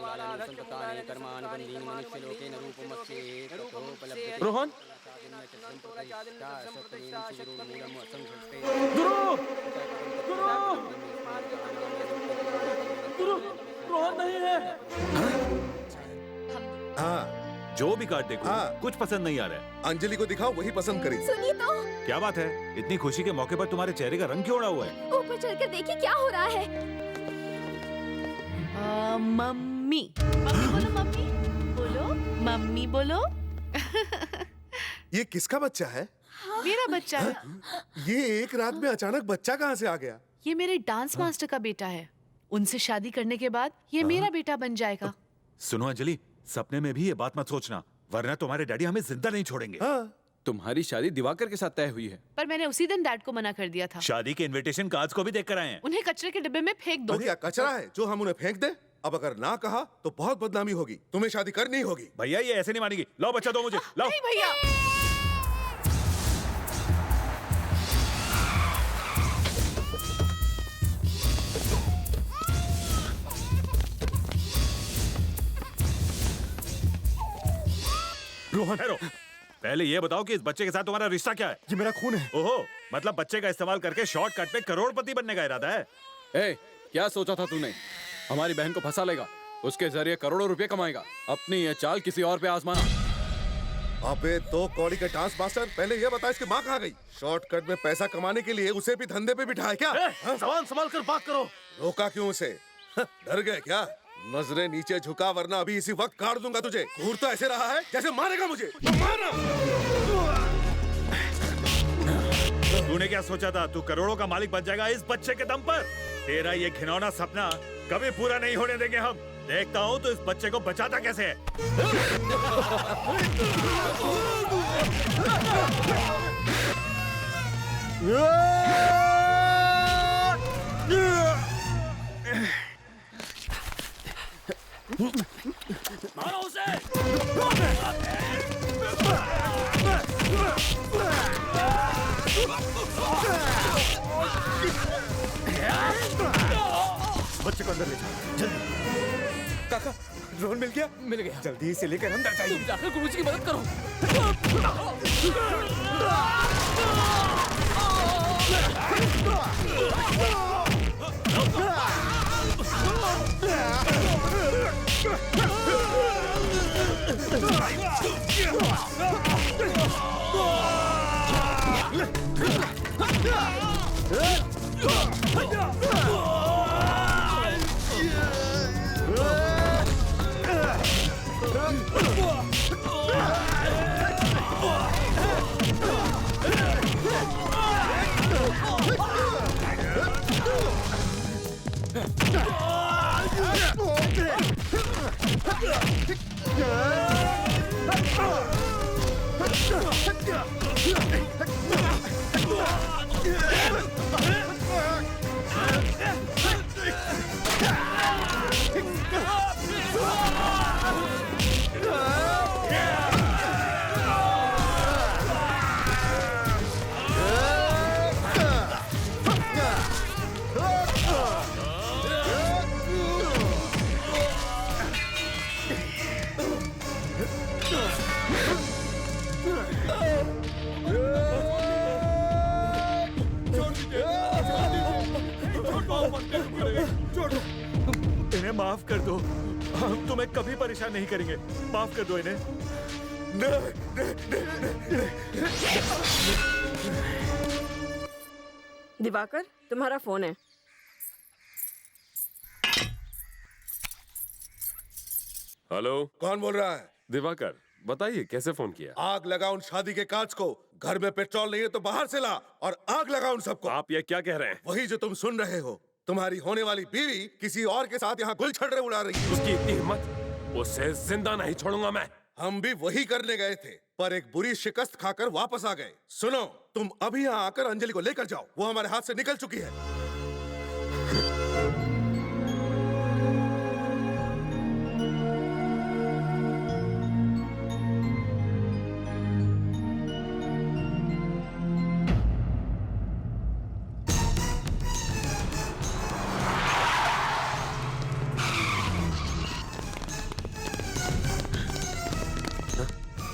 रोहन, रोहन नहीं है। हाँ, जो भी कार्ड देखो, कुछ पसंद नहीं आ रहा है। अंजलि को दिखाओ, वही पसंद करेगी। सुनिए तो। क्या बात है? इतनी खुशी के मौके पर तुम्हारे चेहरे का रंग क्यों उड़ा हुआ है? ऊपर चढ़कर देखिए क्या हो रहा है। मम्मी, मम्मी बोलो, मम्मी बोलो, मम्मी बोलो। ये किसका बच्चा है? मेरा बच्चा है। ये एक रात में अचानक बच्चा कहाँ से आ गया? ये मेरे डांस मास्टर का बेटा है। उनसे शादी करने के बाद ये मेरा बेटा बन जाएगा। सुनो अंजलि, सपने में भी ये बात मत सोचना, वरना तुम्हारे डैडी हमें जिंदा नहीं छोड़ेंगे। तुम्हारी शादी दिवाकर के साथ तय हुई है। पर मैंने उसी दिन डैड को मना कर दिया था। शादी के इनविटेशन कार्ड्स को भी देख कर आए हैं। उन्हें कचरे के डिब्बे में फेंक दो। क्या कचरा है जो हम उन्हें फेंक दे? अब अगर ना कहा तो बहुत बदनामी होगी। तुम्हें शादी करनी होगी। भैया, ये ऐसे नहीं मानेगी। लाओ बच्चा दो मुझे, लाओ। नहीं भैया। रोहन, ठहरो। पहले ये बताओ कि इस बच्चे के साथ तुम्हारा रिश्ता क्या है? ये मेरा खून है। ओहो, मतलब बच्चे का इस्तेमाल करके शॉर्टकट पे करोड़पति बनने का इरादा है? ए, क्या सोचा था तूने? हमारी बहन को फंसा लेगा, उसके जरिए करोड़ों रुपए कमाएगा। अपनी ये चाल किसी और पे आजमाना। अबे तो कौड़ी का डांस मास्टर, पहले ये बता इसकी माँ कहाँ गई? शॉर्टकट में पैसा कमाने के लिए उसे भी धंधे पे बिठाया क्या? सवाल संभाल कर बात करो। रोका क्यों उसे? डर गए क्या? नजरें नीचे झुका, वरना अभी इसी वक्त काट दूंगा तुझे। घूर तो ऐसे रहा है जैसे मारेगा मुझे। तो मारना। तूने क्या सोचा था? तू करोड़ों का मालिक बन जाएगा इस बच्चे के दम पर? तेरा ये घिनौना सपना कभी पूरा नहीं होने देंगे हम। देखता हूँ तो इस बच्चे को बचाता कैसे है। मारो उसे। बच्चे को अंदर ले जाओ जल्दी। काका ड्रोन मिल गया? मिल गया। जल्दी इसे लेकर अंदर जाइए। तुम जाकर गुरुजी की मदद करो। इन्हें माफ कर दो, हम तुम्हें कभी परेशान नहीं करेंगे। माफ कर दो इन्हें। दिवाकर, तुम्हारा फोन है। हेलो, कौन बोल रहा है? दिवाकर, बताइए कैसे फोन किया? आग लगा उन शादी के कांच को। घर में पेट्रोल नहीं है तो बाहर से ला और आग लगा उन सबको। आप ये क्या कह रहे हैं? वही जो तुम सुन रहे हो। तुम्हारी होने वाली बीवी किसी और के साथ यहाँ गुलछड़े उड़ा रही है। उसकी इतनी हिम्मत, उसे जिंदा नहीं छोड़ूंगा मैं। हम भी वही करने गए थे, पर एक बुरी शिकस्त खाकर वापस आ गए। सुनो, तुम अभी यहाँ आकर अंजलि को लेकर जाओ, वो हमारे हाथ से निकल चुकी है।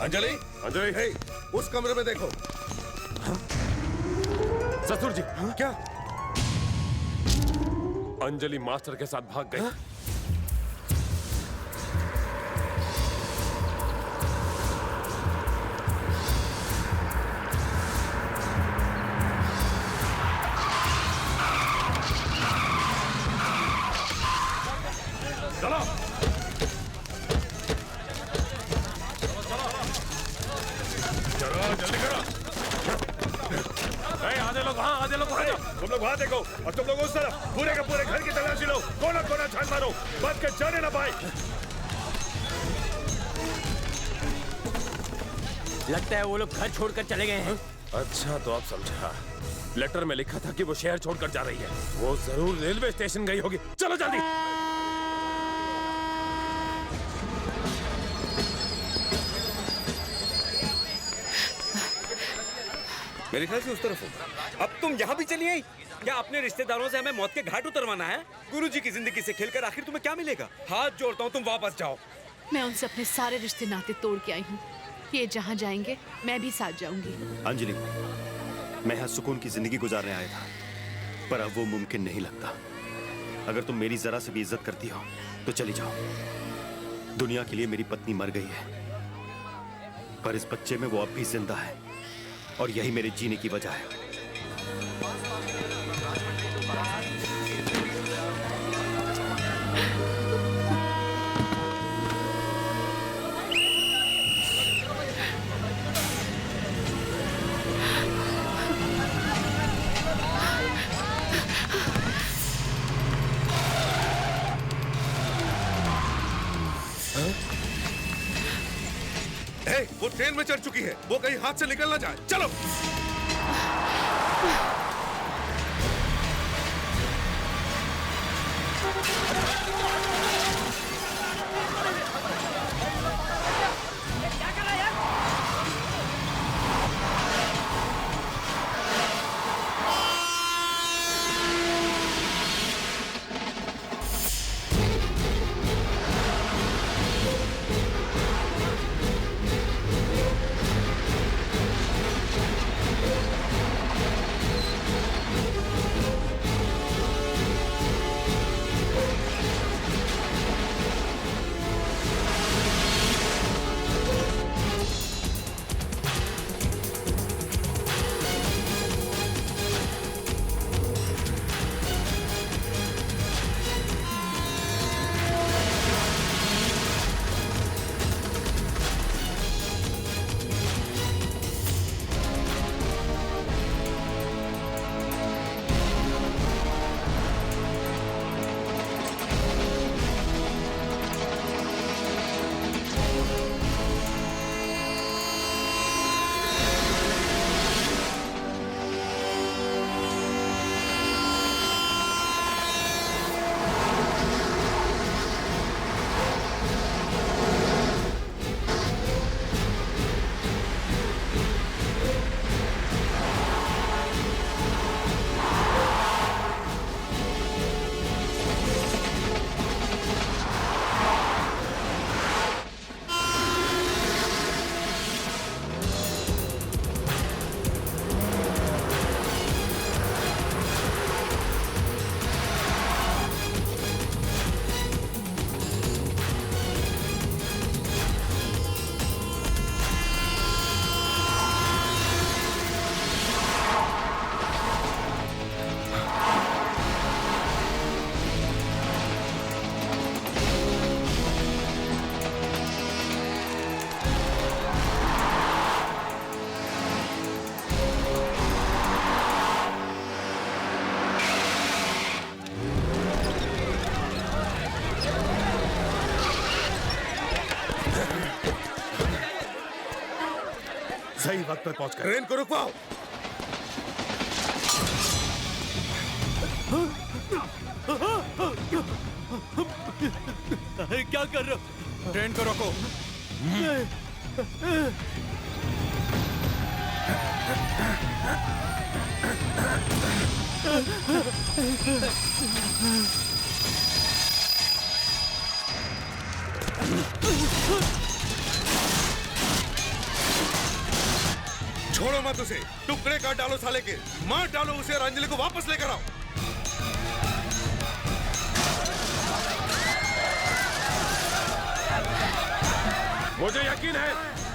अंजलि, अंजलि, हे, उस कमरे में देखो। ससुर जी, क्या? अंजलि मास्टर के साथ भाग गई। चलो। जल्दी करो। आधे लोग वहाँ, आधे लोग वहाँ जाओ। तुम लोग वहाँ देखो और तुम लोग उस तरफ। पूरे के पूरे घर की तलाशी लो, कोना कोना छान मारो, बच के जाने ना पाए। लगता है वो लोग घर छोड़कर चले गए हैं। अच्छा, तो आप समझा। लेटर में लिखा था कि वो शहर छोड़कर जा रही है। वो जरूर रेलवे स्टेशन गई होगी। चलो जल्दी। मेरे ख्याल से उस तरफ हो। अब तुम यहाँ भी चली आई? क्या अपने रिश्तेदारों से हमें मौत के घाट उतरवाना है? गुरुजी की जिंदगी से खेलकर आखिर तुम्हें क्या मिलेगा? हाथ जोड़ता हूँ, तुम वापस जाओ। मैं उनसे अपने सारे रिश्ते नाते तोड़ के आई हूँ। ये जहाँ जाएंगे मैं भी साथ जाऊंगी। अंजलि, मैं यहाँ सुकून की जिंदगी गुजारने आया था, पर अब वो मुमकिन नहीं लगता। अगर तुम मेरी जरा से भी इज्जत करती हो तो चली जाओ। दुनिया के लिए मेरी पत्नी मर गई है, पर इस बच्चे में वो अब भी जिंदा है और यही मेरे जीने की वजह है। वो ट्रेन में चढ़ चुकी है, वो कहीं हाथ से निकल ना जाए। चलो। सही वक्त पर पहुंच ट्रेन को रुकवाओ। क्या कर रहे हो? ट्रेन को रोको। छोड़ो मत उसे, टुकड़े काट डालो साले के, मार डालो उसे और अंजलि को वापस लेकर आओ। मुझे यकीन है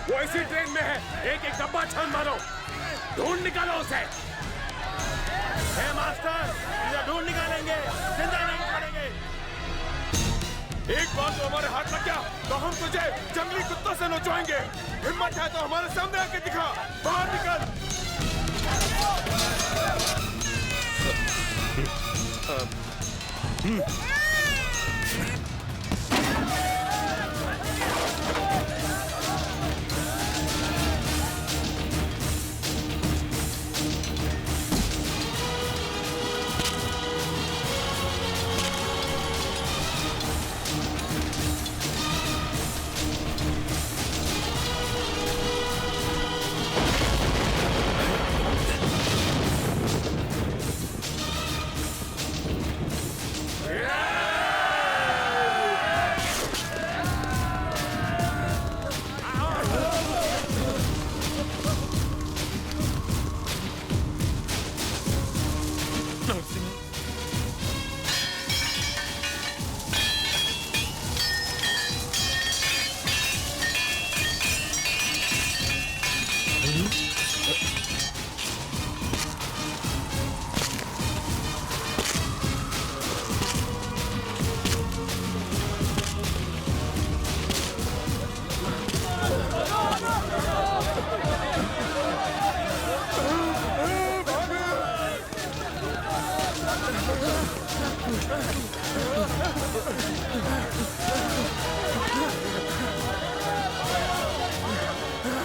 वो इसी ट्रेन में है। एक एक डब्बा छान मारो, ढूंढ निकालो उसे। हे मास्टर, इसे ढूंढ निकालेंगे, जिंदा नहीं छोड़ेंगे। एक बार तो हमारे हाथ लग गया तो हम तुझे जंगली कुत्तों से नचवाएंगे। हिम्मत है तो हमारे सामने आके दिखा, बाहर निकल।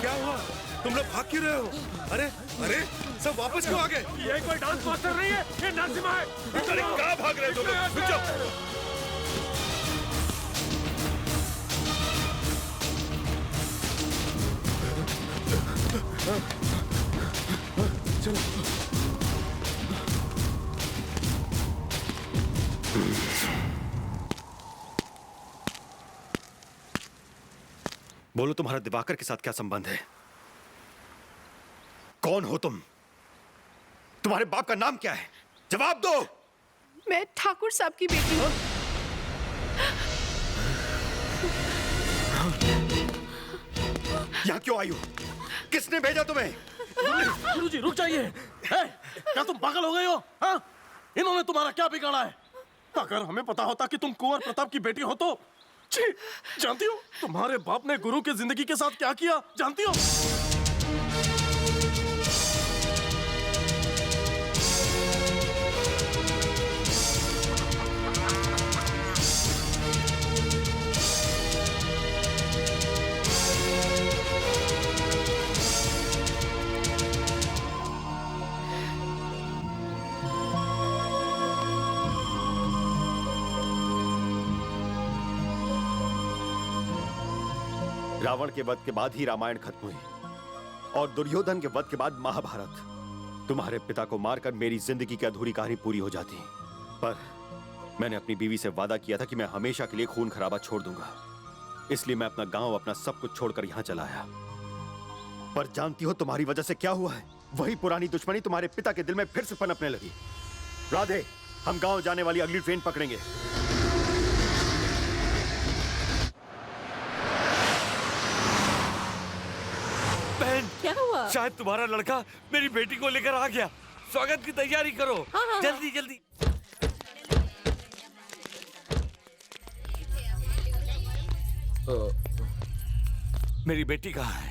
क्या हुआ? तुम लोग भाग क्यों रहे हो? अरे अरे सब वापस क्यों आ गए? ये कोई डांस मास्टर नहीं है, ये नरसिम्हा है। अरे कहाँ भाग रहे हो तुम लोग? रुक जाओ। चलो। बोलो, तुम्हारा दिवाकर के साथ क्या संबंध है? कौन हो तुम? तुम्हारे बाप का नाम क्या है? जवाब दो। मैं ठाकुर साहब की बेटी हूँ। यहाँ क्यों आई हो? किसने भेजा तुम्हें? गुरुजी रुक जाइए। क्या तुम पागल हो गए हो? हाँ? इन्होंने तुम्हारा क्या बिगाड़ा है? अगर हमें पता होता कि तुम कुंवर प्रताप की बेटी हो तो छी, जानती हो तुम्हारे बाप ने गुरु की जिंदगी के साथ क्या किया? जानती हो? रावण के वध के बाद ही रामायण खत्म हुई और दुर्योधन के वध के बाद महाभारत। तुम्हारे पिता को मारकर मेरी जिंदगी की अधूरी कहानी पूरी हो जाती, पर मैंने अपनी बीवी से वादा किया था कि मैं हमेशा के लिए खून खराबा छोड़ दूंगा। इसलिए मैं अपना गांव, अपना सब कुछ छोड़कर यहां चला आया। पर जानती हो तुम्हारी वजह से क्या हुआ है? वही पुरानी दुश्मनी तुम्हारे पिता के दिल में फिर से पनपने लगी। राधे, हम गांव जाने वाली अगली ट्रेन पकड़ेंगे। बहन, क्या हुआ? शायद तुम्हारा लड़का मेरी बेटी को लेकर आ गया। स्वागत की तैयारी करो। हाँ। जल्दी जल्दी। मेरी बेटी कहाँ है?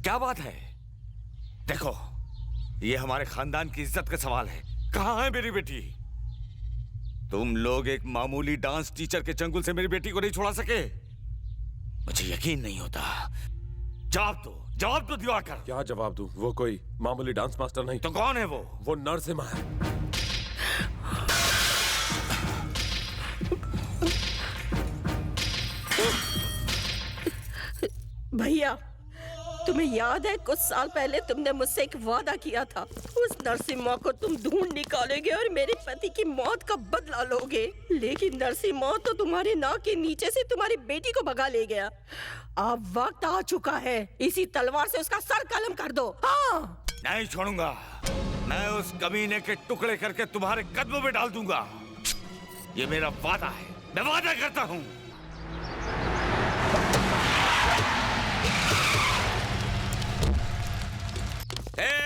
क्या बात है? देखो, ये हमारे खानदान की इज्जत का सवाल है। कहाँ है मेरी बेटी? तुम लोग एक मामूली डांस टीचर के चंगुल से मेरी बेटी को नहीं छुड़ा सके। मुझे यकीन नहीं होता। जवाब दो, जवाब तो दिया कर। क्या जवाब दूं? वो कोई मामूली डांस मास्टर नहीं। तो कौन है वो? वो नरसिम्हा है। भैया, तुम्हें याद है कुछ साल पहले तुमने मुझसे एक वादा किया था, उस नरसिम्हा को तुम ढूंढ निकालोगे और मेरे पति की मौत का बदला लोगे। लेकिन नरसिम्हा तो तुम्हारी नाक के नीचे से तुम्हारी बेटी को भगा ले गया। अब वक्त आ चुका है, इसी तलवार से उसका सर कलम कर दो। हाँ। नहीं छोड़ूंगा, मैं उस कमीने के टुकड़े करके तुम्हारे कदमों में डाल दूंगा। ये मेरा वादा है, मैं वादा करता हूँ।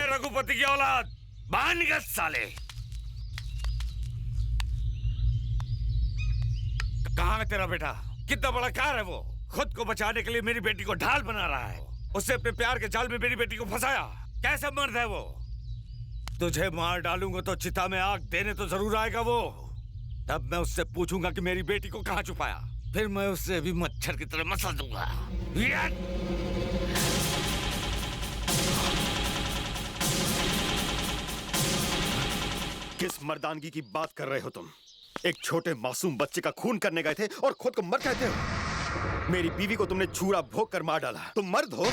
रघुपति की औलाद, बाहर निकल साले। कहाँ है तेरा बेटा? कितना बड़ा कार है वो? खुद को बचाने के लिए मेरी बेटी को ढाल बना रहा है। उससे अपने प्यार के जाल में मेरी बेटी को फंसाया। कैसा मर्द है वो? तुझे मार डालूंगा तो चिता में आग देने तो जरूर आएगा वो। तब मैं उससे पूछूंगा कि मेरी बेटी को कहाँ छुपाया। फिर मैं उससे भी मच्छर की तरह मसल दूंगा। किस मर्दानगी की बात कर रहे हो तुम? एक छोटे मासूम बच्चे का खून करने गए थे और खुद को मर्द कहते हो? मेरी बीवी को तुमने छुरा भोंक कर मार डाला। तुम मर्द हो?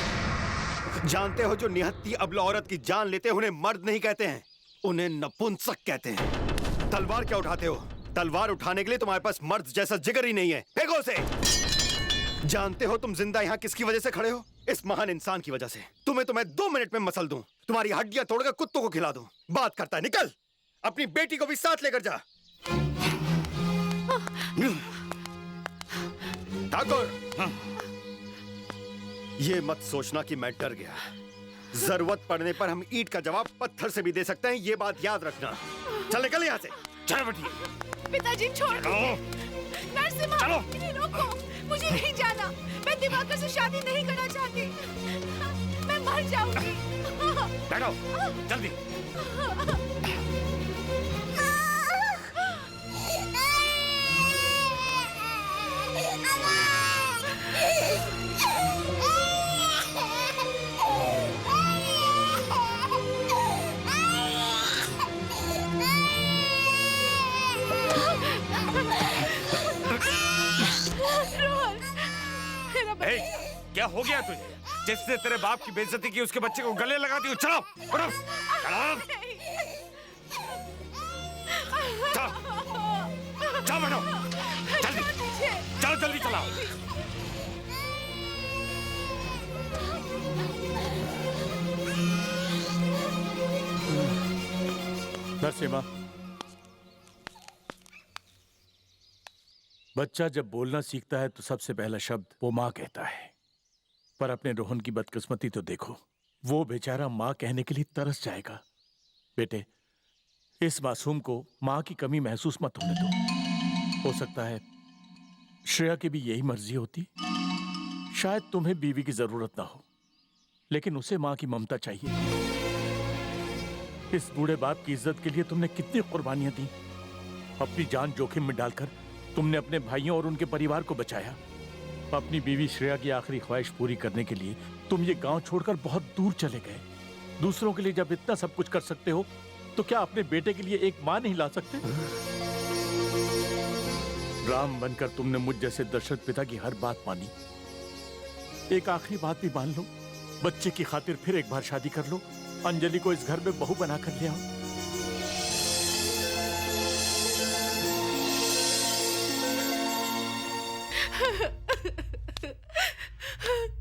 जानते हो जो निहत्ती अबला औरत की जान लेते हैं उन्हें मर्द नहीं कहते हैं, उन्हें नपुंसक कहते हैं। तलवार क्या उठाते हो? तलवार उठाने के लिए तुम्हारे पास मर्द जैसा जिगर ही नहीं है। फेंको उसे। जानते हो तुम जिंदा यहाँ किसकी वजह से खड़े हो? इस महान इंसान की वजह से। तुम्हें तो मैं 2 मिनट में मसल दूं, तुम्हारी हड्डियां तोड़कर कुत्तों को खिला दूं। बात करता है, निकल। अपनी बेटी को भी साथ लेकर जा। ठाकुर, ये मत सोचना कि मैं डर गया। जरूरत पड़ने पर हम ईंट का जवाब पत्थर से भी दे सकते हैं, ये बात याद रखना। चल निकल यहाँ से। चल बेटी। पिताजी छोड़ दीजिए। नरसिम्हा, इन्हें रोको। मुझे नहीं जाना। मैं दिवाकर से शादी नहीं करना चाहती। मैं मर जाऊंगी। बैठो, जल्दी। क्या हो गया तुझे? जिसने तेरे बाप की बेइज्जती की उसके बच्चे को गले लगाती हो। चलो उठो, चलो चलो बैठो, जल्दी चलो, जल्दी चलाओ। नरसिम्हा, बच्चा जब बोलना सीखता है तो सबसे पहला शब्द वो माँ कहता है। पर अपने रोहन की बदकिस्मती तो देखो, वो बेचारा माँ कहने के लिए तरस जाएगा। बेटे, इस मासूम को माँ की कमी महसूस मत होने दो। हो सकता है श्रेया की भी यही मर्जी होती। शायद तुम्हें बीवी की जरूरत ना हो, लेकिन उसे माँ की ममता चाहिए। इस बूढ़े बाप की इज्जत के लिए तुमने कितनी कुर्बानियां दी। अपनी जान जोखिम में डालकर तुमने अपने भाइयों और उनके परिवार को बचाया। अपनी बीवी श्रेया की आखिरी ख्वाहिश पूरी करने के लिए तुम ये गांव छोड़कर बहुत दूर चले गए। दूसरों के लिए जब इतना सब कुछ कर सकते हो तो क्या अपने बेटे के लिए एक मां नहीं ला सकते? राम बनकर तुमने मुझ जैसे दशरथ पिता की हर बात मानी। एक आखिरी बात भी मान लो, बच्चे की खातिर फिर एक बार शादी कर लो। अंजलि को इस घर में बहू बनाकर ले आओ।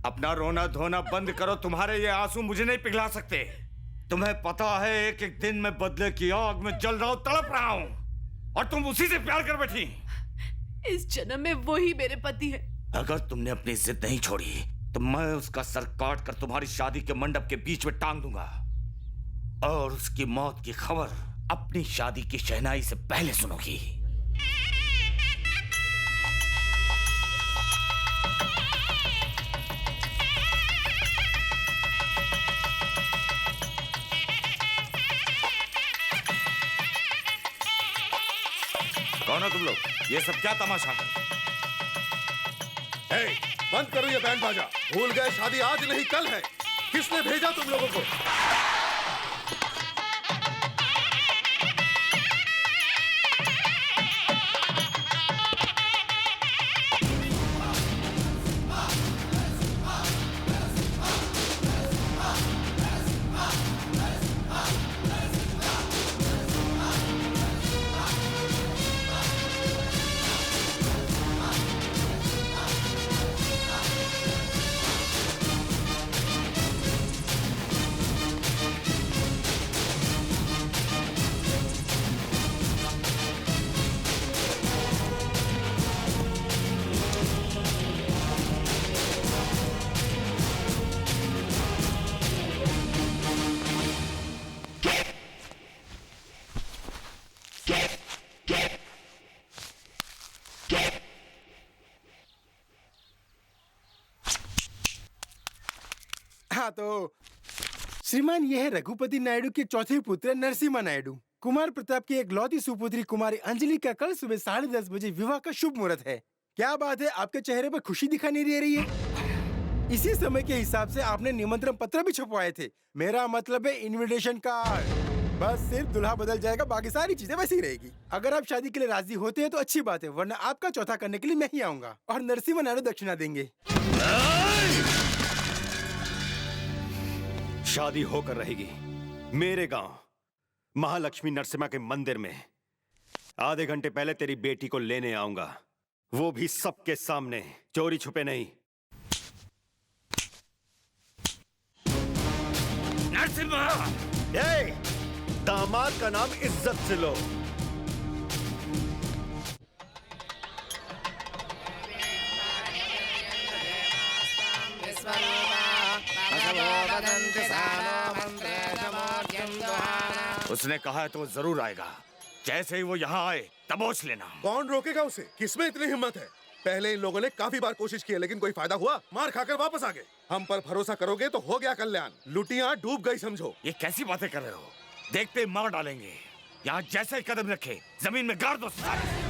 अपना रोना धोना बंद करो। तुम्हारे ये आंसू मुझे नहीं पिघला सकते। तुम्हें पता है एक एक दिन मैं बदले की आग में जल रहा हूं, तड़प रहा हूं, और तुम उसी से प्यार कर बैठी। इस जन्म में वो ही मेरे पति है। अगर तुमने अपनी जिद नहीं छोड़ी तो मैं उसका सर काट कर तुम्हारी शादी के मंडप के बीच में टांग दूंगा, और उसकी मौत की खबर अपनी शादी की शहनाई से पहले सुनोगी। कौन हो तुम लोग? ये सब क्या तमाशा है? बंद करो ये बैंड बाजा। भूल गए शादी आज नहीं कल है। किसने भेजा तुम लोगों को? हाँ तो श्रीमान, यह है रघुपति नायडू के चौथे पुत्र नरसिम्हा नायडू। कुमार प्रताप की एक लौती सुपुत्री कुमारी अंजलि का कल सुबह 10:30 बजे विवाह का शुभ मुहूर्त है। क्या बात है, आपके चेहरे पर खुशी दिखाई नहीं दे रही है? इसी समय के हिसाब से आपने निमंत्रण पत्र भी छपवाए थे। मेरा मतलब है इनविटेशन कार्ड। बस सिर्फ दूल्हा बदल जाएगा, बाकी सारी चीजें वैसी ही रहेगी। अगर आप शादी के लिए राजी होते हैं तो अच्छी बात है, वरना आपका चौथा करने के लिए मैं ही आऊंगा और नरसिम्हा नायडू दक्षिणा देंगे। शादी होकर रहेगी मेरे गांव महालक्ष्मी नरसिम्हा के मंदिर में। आधे घंटे पहले तेरी बेटी को लेने आऊंगा, वो भी सबके सामने, चोरी छुपे नहीं। नरसिम्हा! दामाद का नाम इज्जत से लो। उसने कहा है तो जरूर आएगा। जैसे ही वो यहाँ आए दबोच लेना। कौन रोकेगा उसे? किसमें इतनी हिम्मत है? पहले इन लोगों ने काफी बार कोशिश की है, लेकिन कोई फायदा हुआ? मार खाकर वापस आ गए। हम पर भरोसा करोगे तो हो गया कल्याण। लुटियां डूब गई समझो। ये कैसी बातें कर रहे हो? देखते मार डालेंगे। यहाँ जैसे ही कदम रखे जमीन में गाड़ दो सारे।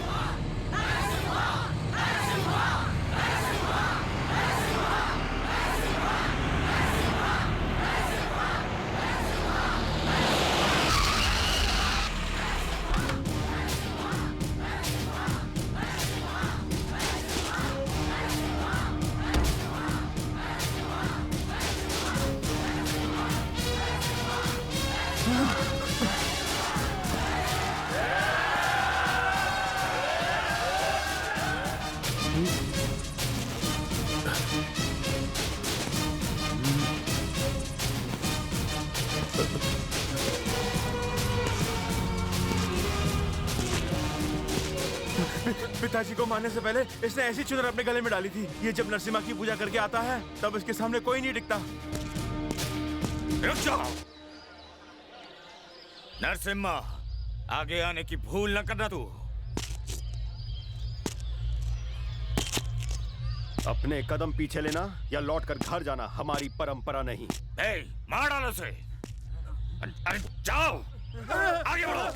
पिताजी को मारने से पहले इसने ऐसी चुनर अपने गले में डाली थी। ये जब नरसिम्हा की पूजा करके आता है तब इसके सामने कोई नहीं टिकता। रुक जाओ। नरसिम्हा, आगे आने की भूल न करना तू। अपने कदम पीछे लेना या लौटकर घर जाना हमारी परंपरा नहीं। मार डालो उसे। अरे जाओ, आगे बढ़ो।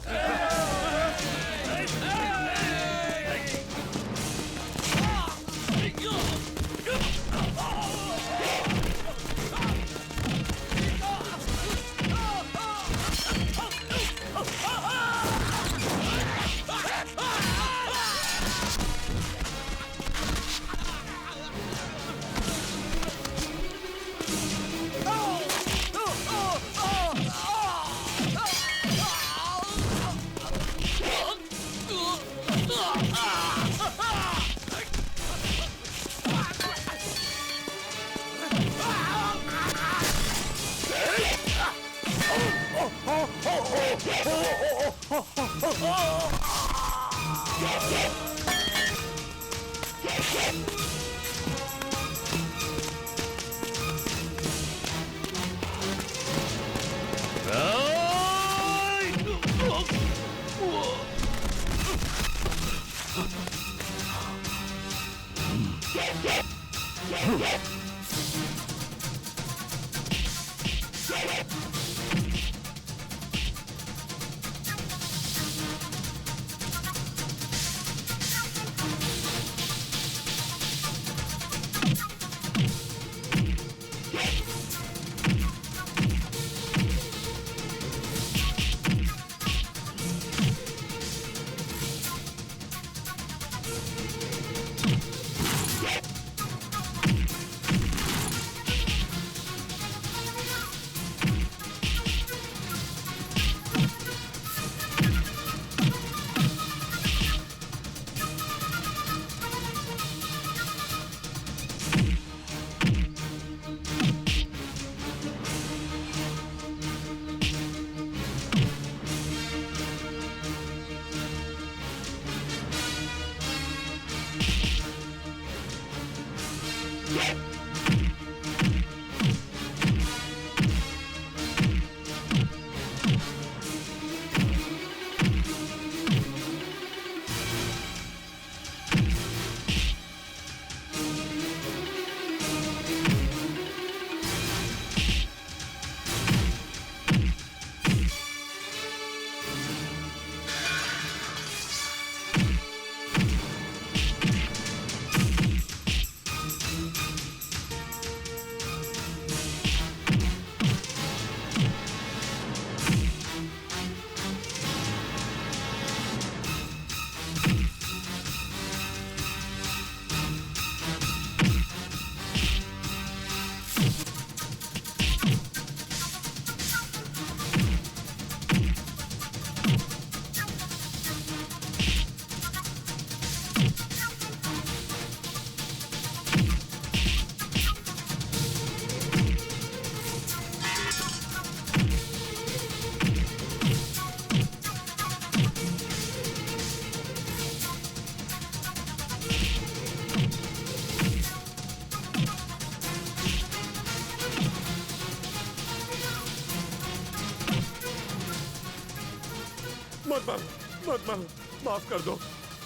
मत मारो, मत मारो, माफ कर दो।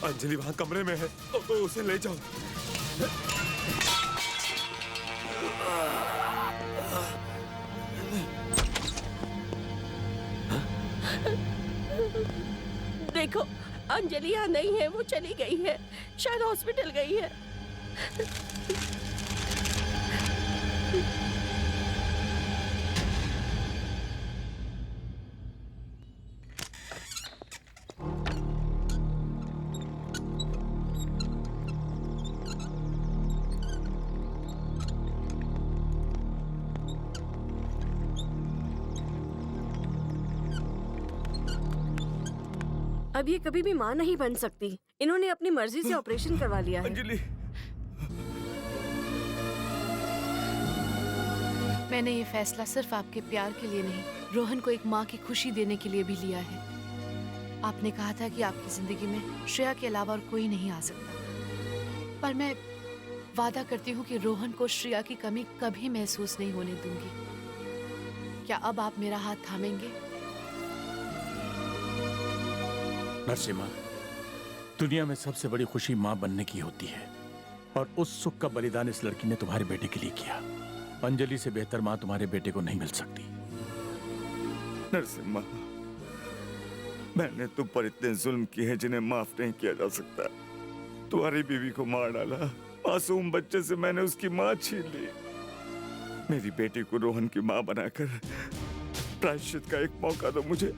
अंजलि वहां कमरे में है, उसे ले जाओ। देखो, अंजलि यहाँ नहीं है, वो चली गई है, शायद हॉस्पिटल गई है। अब ये कभी भी माँ नहीं बन सकती। इन्होंने अपनी मर्जी से ऑपरेशन करवा लिया है। अंजलि, मैंने ये फैसला सिर्फ आपके प्यार के लिए नहीं, रोहन को एक माँ की खुशी देने के लिए भी लिया है। आपने कहा था कि आपकी जिंदगी में श्रेया के अलावा और कोई नहीं आ सकता, पर मैं वादा करती हूँ कि रोहन को श्रेया की कमी कभी महसूस नहीं होने दूंगी। क्या अब आप मेरा हाथ थामेंगे? नरसिम्हा, दुनिया में सबसे बड़ी खुशी माँ बनने की होती है, और उस सुख का बलिदान इस लड़की ने तुम्हारे बेटे के लिए किया। अंजलि से बेहतर माँ तुम्हारे बेटे को नहीं मिल सकती। नरसिम्हा, मैंने तुम पर इतने जुल्म किए हैं जिन्हें माफ नहीं किया जा सकता। तुम्हारी बीवी को मार डाला, मासूम बच्चे से मैंने उसकी माँ छीन ली। मेरी बेटी को रोहन की माँ बनाकर प्रायश्चित का एक मौका दो मुझे।